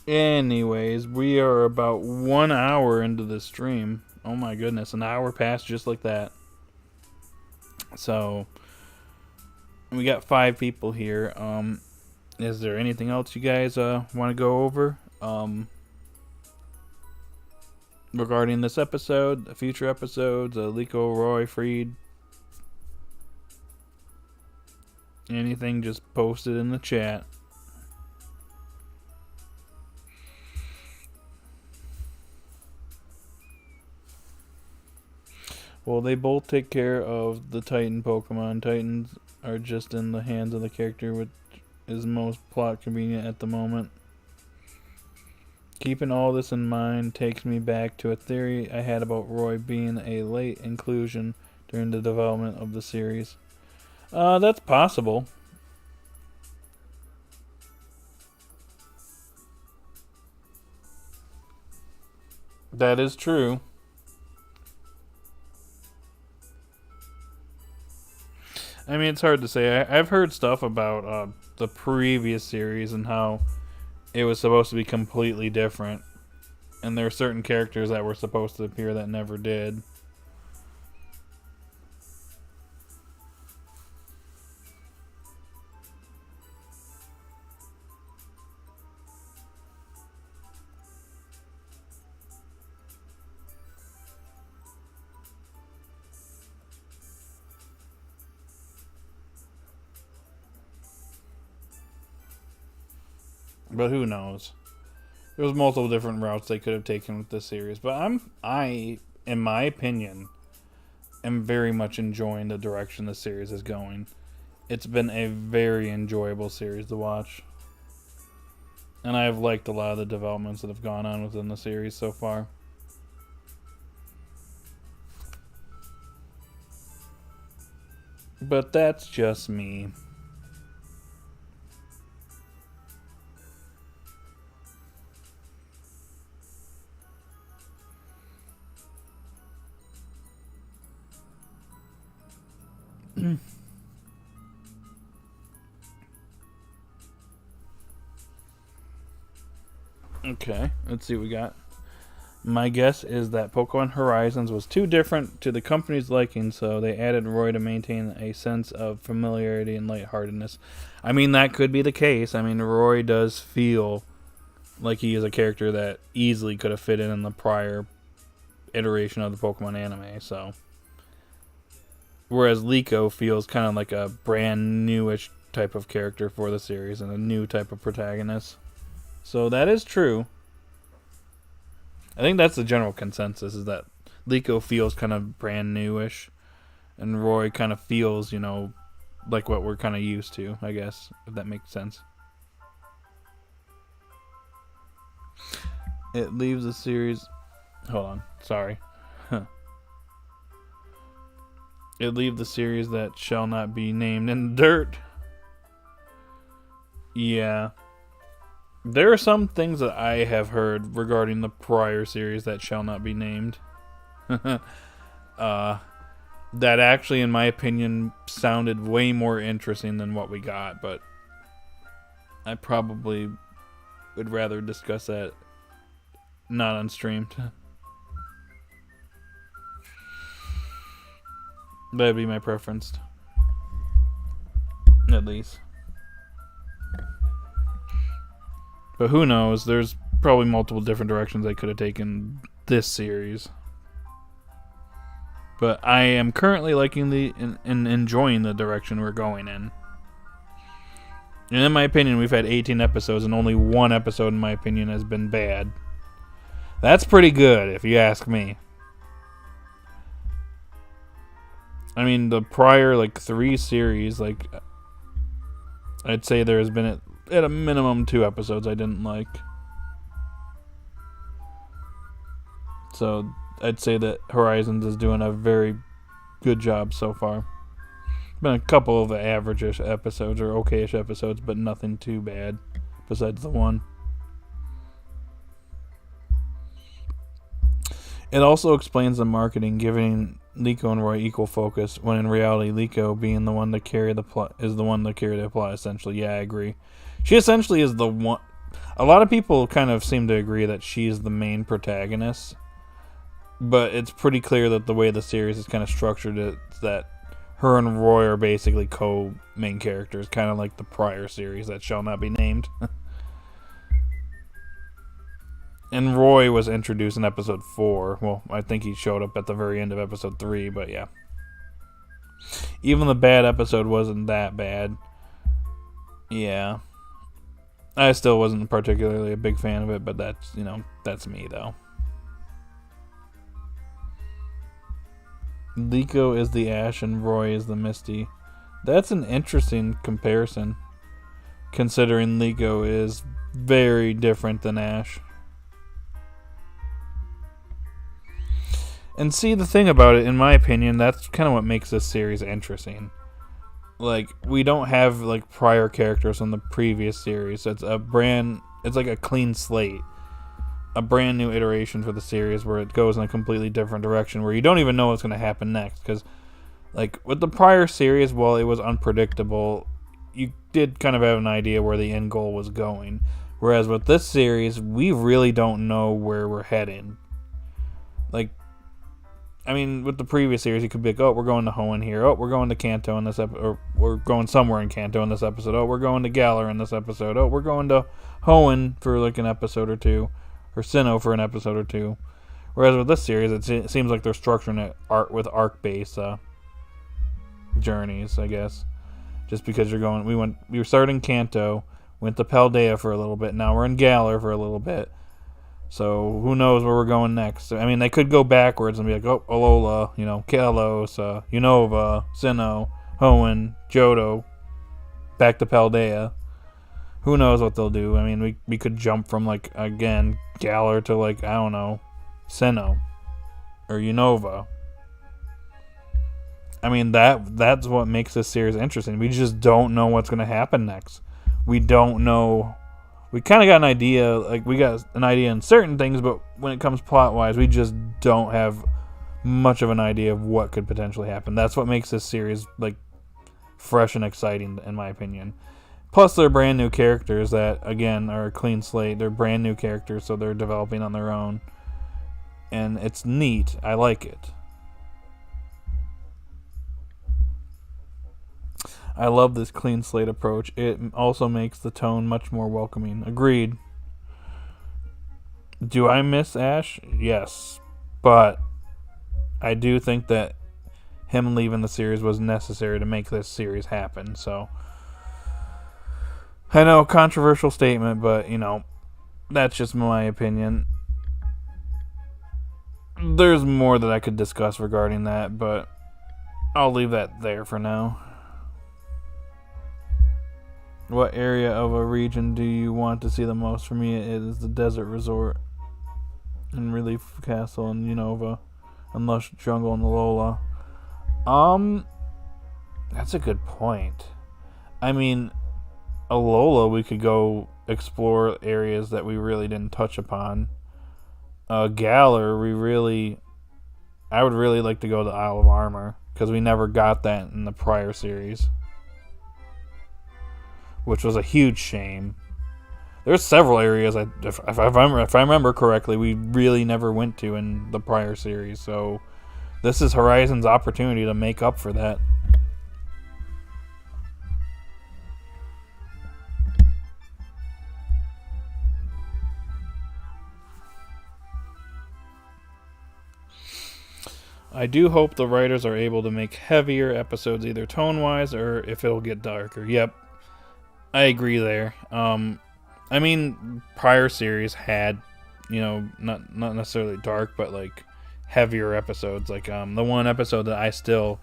Anyways, we are about 1 hour into the stream. Oh my goodness, an hour passed just like that. So, we got 5 people here. Is there anything else you guys want to go over? Regarding this episode, future episodes, Liko, Roy, Friede? Anything, just post it in the chat. Well, they both take care of the Titan Pokemon. Titans are just in the hands of the character which is most plot convenient at the moment. Keeping all this in mind takes me back to a theory I had about Roy being a late inclusion during the development of the series. That's possible. That is true. I mean, it's hard to say. I've heard stuff about the previous series and how it was supposed to be completely different. And there are certain characters that were supposed to appear that never did. But who knows? There was multiple different routes they could have taken with this series. But I, in my opinion, am very much enjoying the direction the series is going. It's been a very enjoyable series to watch. And I've liked a lot of the developments that have gone on within the series so far. But that's just me. Okay, let's see what we got. My guess is that Pokemon Horizons was too different to the company's liking, so they added Roy to maintain a sense of familiarity and lightheartedness. I mean, that could be the case. I mean, Roy does feel like he is a character that easily could have fit in the prior iteration of the Pokemon anime, so. Whereas Liko feels kind of like a brand newish type of character for the series and a new type of protagonist. So that is true. I think that's the general consensus, is that Liko feels kind of brand newish, and Roy kind of feels, you know, like what we're kind of used to, I guess, if that makes sense. It leaves the series Hold on. Sorry. It leave the series that shall not be named in the dirt. Yeah. There are some things that I have heard regarding the prior series that shall not be named. That actually, in my opinion, sounded way more interesting than what we got, but I probably would rather discuss that not unstreamed. That'd be my preference. At least. But who knows? There's probably multiple different directions I could have taken this series. But I am currently liking and enjoying the direction we're going in. And in my opinion, we've had 18 episodes, and only one episode, in my opinion, has been bad. That's pretty good, if you ask me. I mean, the prior, 3 series, I'd say there has been, at a minimum, 2 episodes I didn't like. So, I'd say that Horizons is doing a very good job so far. Been a couple of average-ish episodes, or okay-ish episodes, but nothing too bad, besides the one. It also explains the marketing, giving Liko and Roy equal focus, when in reality, Liko being the one to carry the plot is the one to carry the plot. Essentially, yeah, I agree. She essentially is the one. A lot of people kind of seem to agree that she's the main protagonist, but it's pretty clear that the way the series is kind of structured, it's that her and Roy are basically co-main characters, kind of like the prior series that shall not be named. And Roy was introduced in episode 4. Well, I think he showed up at the very end of episode 3, but yeah. Even the bad episode wasn't that bad. Yeah. I still wasn't particularly a big fan of it, but that's me, though. Liko is the Ash and Roy is the Misty. That's an interesting comparison, considering Liko is very different than Ash. And see, the thing about it, in my opinion, that's kind of what makes this series interesting. We don't have, prior characters from the previous series. It's like a clean slate. A brand new iteration for the series where it goes in a completely different direction, where you don't even know what's going to happen next. Because, with the prior series, while it was unpredictable, you did kind of have an idea where the end goal was going. Whereas with this series, we really don't know where we're heading. With the previous series, you could be like, oh, we're going to Hoenn here. Oh, we're going to Kanto in this episode. Or we're going somewhere in Kanto in this episode. Oh, we're going to Galar in this episode. Oh, we're going to Hoenn for an episode or two. Or Sinnoh for an episode or two. Whereas with this series, it seems like they're structuring it with arc-based journeys, I guess. Just because we were starting in Kanto, went to Paldea for a little bit. Now we're in Galar for a little bit. So, who knows where we're going next. I mean, they could go backwards and be like, oh, Alola, Kalos, Unova, Sinnoh, Hoenn, Johto, back to Paldea. Who knows what they'll do. I mean, we could jump from, again, Galar to, I don't know, Sinnoh or Unova. I mean, that's what makes this series interesting. We just don't know what's going to happen next. We don't know. We kind of got an idea, we got an idea in certain things, but when it comes plot-wise, we just don't have much of an idea of what could potentially happen. That's what makes this series, fresh and exciting, in my opinion. Plus, they're brand new characters that, again, are a clean slate. They're brand new characters, so they're developing on their own. And it's neat. I like it. I love this clean slate approach. It also makes the tone much more welcoming. Agreed. Do I miss Ash? Yes. But I do think that him leaving the series was necessary to make this series happen. So, I know, controversial statement, but, that's just my opinion. There's more that I could discuss regarding that, but I'll leave that there for now. What area of a region do you want to see the most? For me, it is the desert resort. and Relief Castle and Unova, and Lush Jungle and Alola. That's a good point. I mean, Alola, we could go explore areas that we really didn't touch upon. Galar, I would really like to go to Isle of Armor, because we never got that in the prior series, which was a huge shame. There's several areas, if I remember correctly, we really never went to in the prior series, so this is Horizon's opportunity to make up for that. I do hope the writers are able to make heavier episodes, either tone-wise or if it'll get darker. Yep, I agree there. I mean, prior series had, not necessarily dark, but like heavier episodes. Like the one episode that I still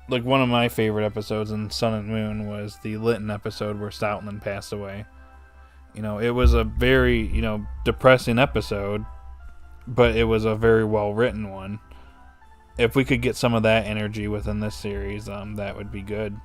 like, one of my favorite episodes in Sun and Moon was the Litten episode where Stoutland passed away. It was a very depressing episode, but it was a very well written one. If we could get some of that energy within this series, that would be good.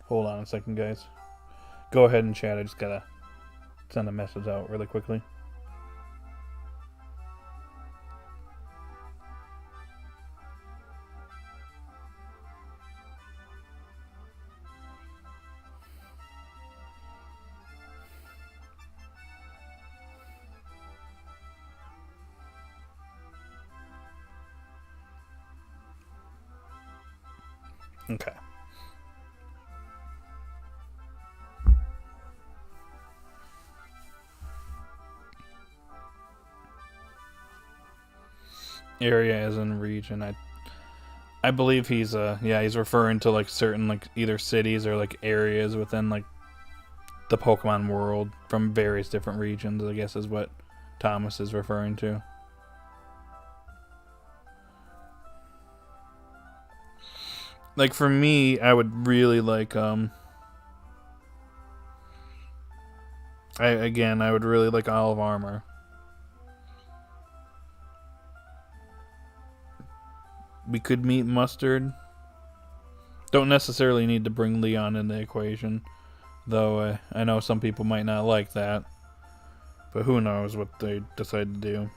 Hold on a second, guys. Go ahead and chat. I just gotta send a message out really quickly. Okay. Area as in region. I believe he's referring to like certain like either cities or like areas within like the Pokemon world from various different regions, I guess is what Thomas is referring to. Like for me, I would really like I would really like Isle of Armor. We could meet Mustard. Don't necessarily need to bring Leon in the equation, though I know some people might not like that. But who knows what they decide to do.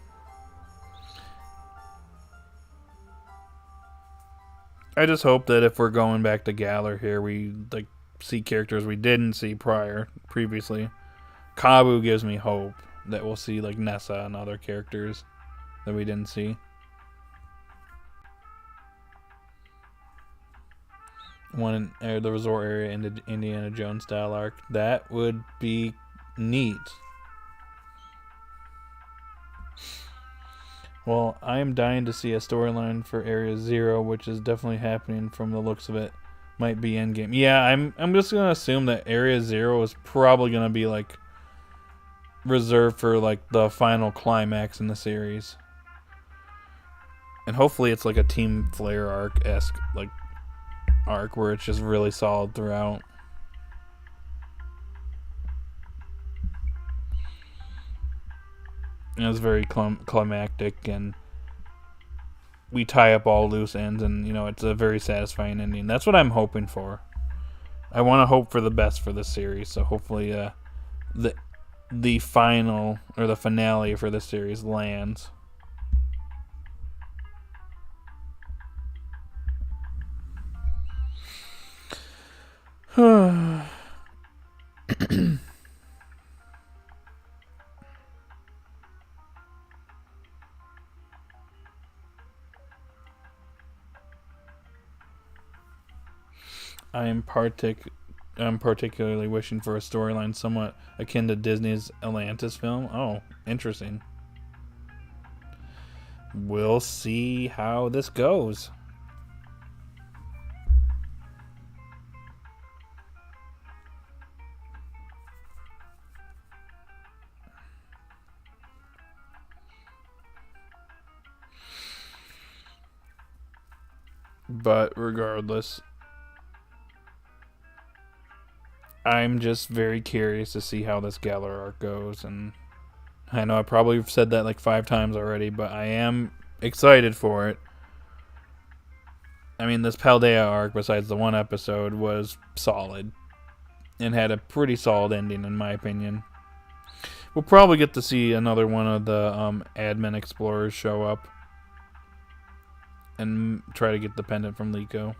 I just hope that if we're going back to Galar here, we like see characters we didn't see previously. Kabu gives me hope that we'll see like Nessa and other characters that we didn't see. One in the resort area in the Indiana Jones style arc. That would be neat. Well, I am dying to see a storyline for Area Zero, which is definitely happening from the looks of it. Might be endgame. Yeah, I'm just gonna assume that Area Zero is probably gonna be like reserved for like the final climax in the series. And hopefully it's like a Team Flare arc-esque like arc where it's just really solid throughout. And it's very climactic, and we tie up all loose ends, and it's a very satisfying ending. That's what I'm hoping for. I want to hope for the best for this series, so hopefully the final or the finale for this series lands. I'm particularly wishing for a storyline somewhat akin to Disney's Atlantis film. Oh, interesting. We'll see how this goes. But regardless, I'm just very curious to see how this Galar arc goes. And I know I probably said that like 5 times already, but I am excited for it. I mean, this Paldea arc, besides the one episode, was solid. And had a pretty solid ending, in my opinion. We'll probably get to see another one of the admin explorers show up. And try to get the pendant from Liko.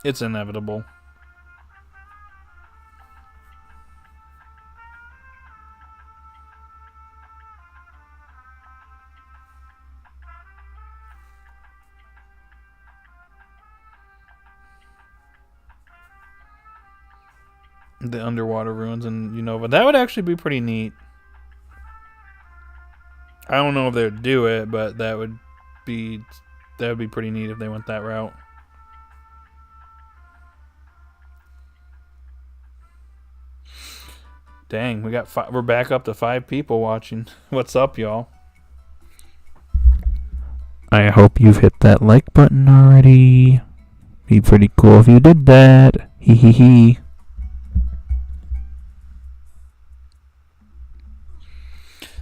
It's inevitable. The underwater ruins in Unova. That would actually be pretty neat. I don't know if they'd do it, but that would be pretty neat if they went that route. Dang, we're back up to 5 people watching. What's up, y'all? I hope you've hit that like button already. Be pretty cool if you did that. Hee hee hee.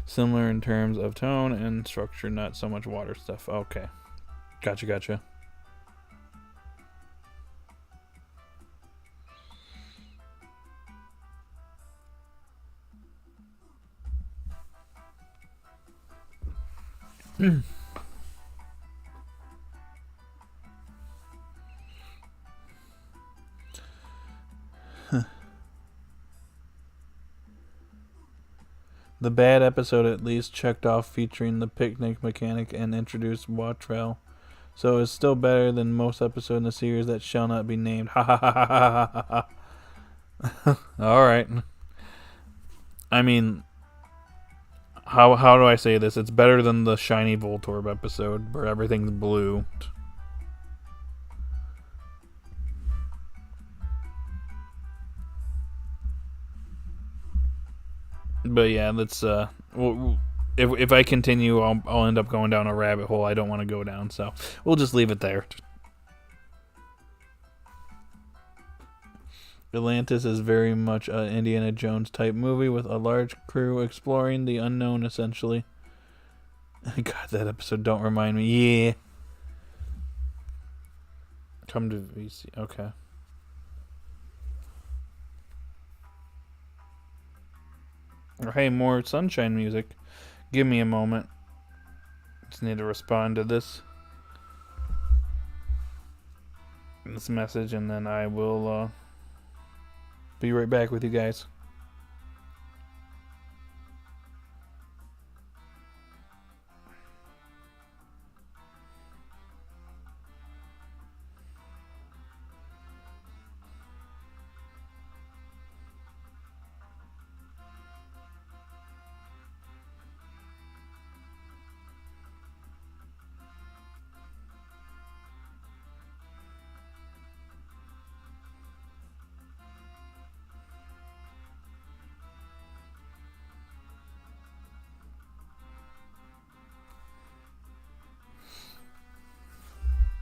Similar in terms of tone and structure, not so much water stuff. Okay. Gotcha. The bad episode at least checked off featuring the picnic mechanic and introduced Watrel. So it's still better than most episodes in the series that shall not be named. Ha ha ha ha ha ha. Alright. I mean, how do I say this? It's better than the shiny Voltorb episode where everything's blue. But yeah, let's if I continue, I'll end up going down a rabbit hole I don't want to go down. So we'll just leave it there. Atlantis is very much an Indiana Jones type movie with a large crew exploring the unknown, essentially. God, that episode don't remind me. Yeah. Come to VC. Okay. Hey, more sunshine music. Give me a moment. Just need to respond to this message, and then I will be right back with you guys.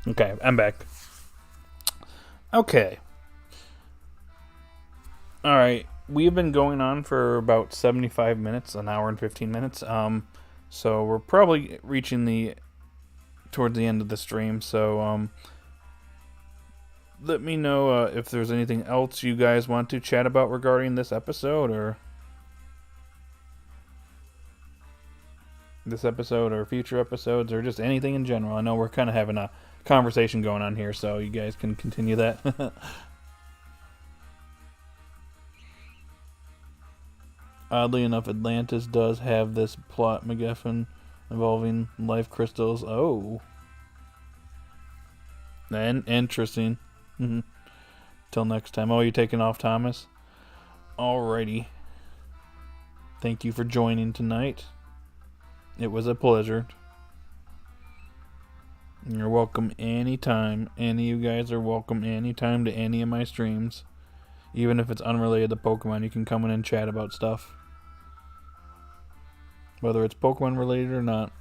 Okay, I'm back. Okay. Alright, we've been going on for about 75 minutes, an hour and 15 minutes. So we're probably reaching towards the end of the stream, so let me know if there's anything else you guys want to chat about regarding this episode or future episodes or just anything in general. I know we're kind of having a conversation going on here, so you guys can continue that. Oddly enough, Atlantis does have this plot MacGuffin involving life crystals. Oh. And interesting. Till next time. Oh, you taking off, Thomas? Alrighty. Thank you for joining tonight. It was a pleasure. You're welcome anytime. Any of you guys are welcome anytime to any of my streams. Even if it's unrelated to Pokemon, you can come in and chat about stuff. Whether it's Pokemon related or not,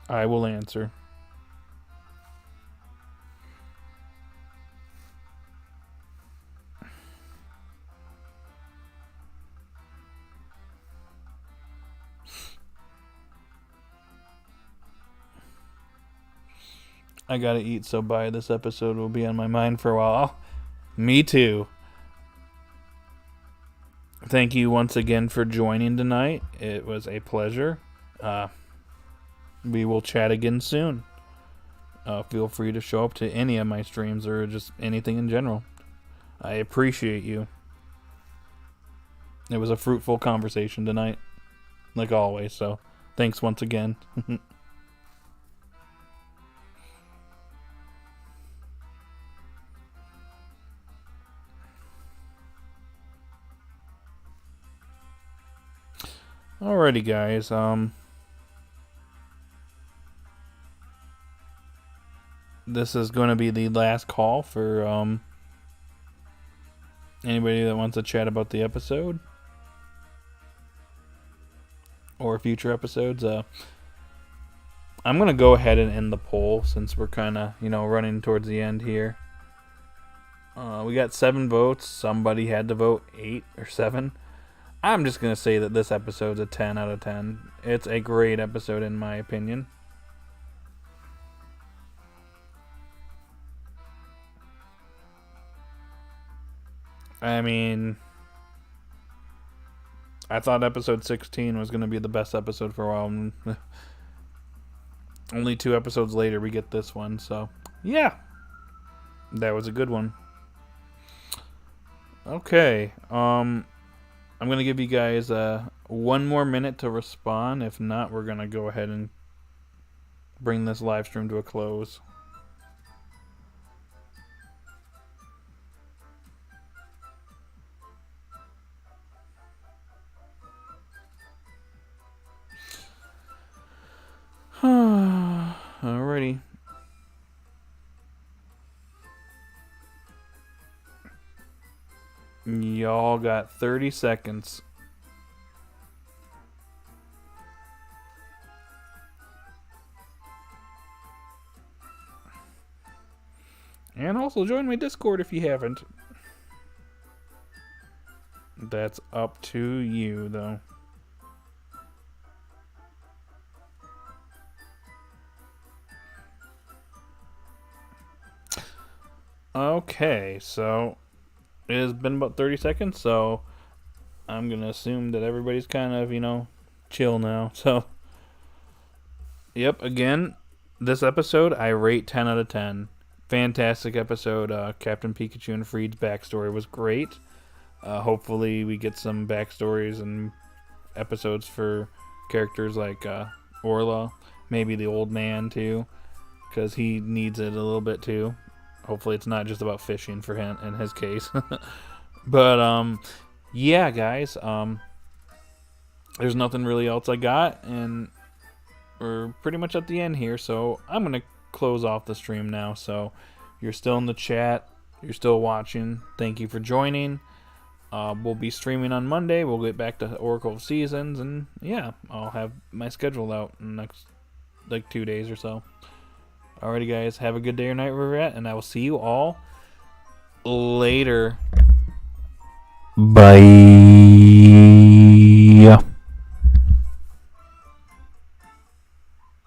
I will answer. I gotta eat, so bye. This episode will be on my mind for a while. Me too. Thank you once again for joining tonight. It was a pleasure. We will chat again soon. Feel free to show up to any of my streams or just anything in general. I appreciate you. It was a fruitful conversation tonight, like always, so thanks once again. Alrighty, guys. This is going to be the last call for anybody that wants to chat about the episode or future episodes. I'm going to go ahead and end the poll since we're kind of, running towards the end here. We got 7 votes. Somebody had to vote 8 or 7. I'm just going to say that this episode's a 10 out of 10. It's a great episode in my opinion. I mean, I thought episode 16 was going to be the best episode for a while. Only 2 episodes later, we get this one. So, yeah. That was a good one. Okay. I'm going to give you guys 1 more minute to respond. If not, we're going to go ahead and bring this live stream to a close. Alrighty. Y'all got 30 seconds. And also join my Discord if you haven't. That's up to you, though. Okay, so it has been about 30 seconds, so I'm going to assume that everybody's kind of, chill now. So, yep, again, this episode I rate 10 out of 10. Fantastic episode. Captain Pikachu and Friede's backstory was great. Hopefully we get some backstories and episodes for characters like Orla, maybe the old man too, because he needs it a little bit too. Hopefully it's not just about fishing for him in his case. But yeah, guys, there's nothing really else I got, and we're pretty much at the end here, so I'm gonna close off the stream now. So you're still in the chat, you're still watching, thank you for joining. We'll be streaming on Monday. We'll get back to Oracle of Seasons, and yeah, I'll have my schedule out in the next 2 days or so. Alrighty, guys, have a good day or night wherever you're at, and I will see you all later. Bye.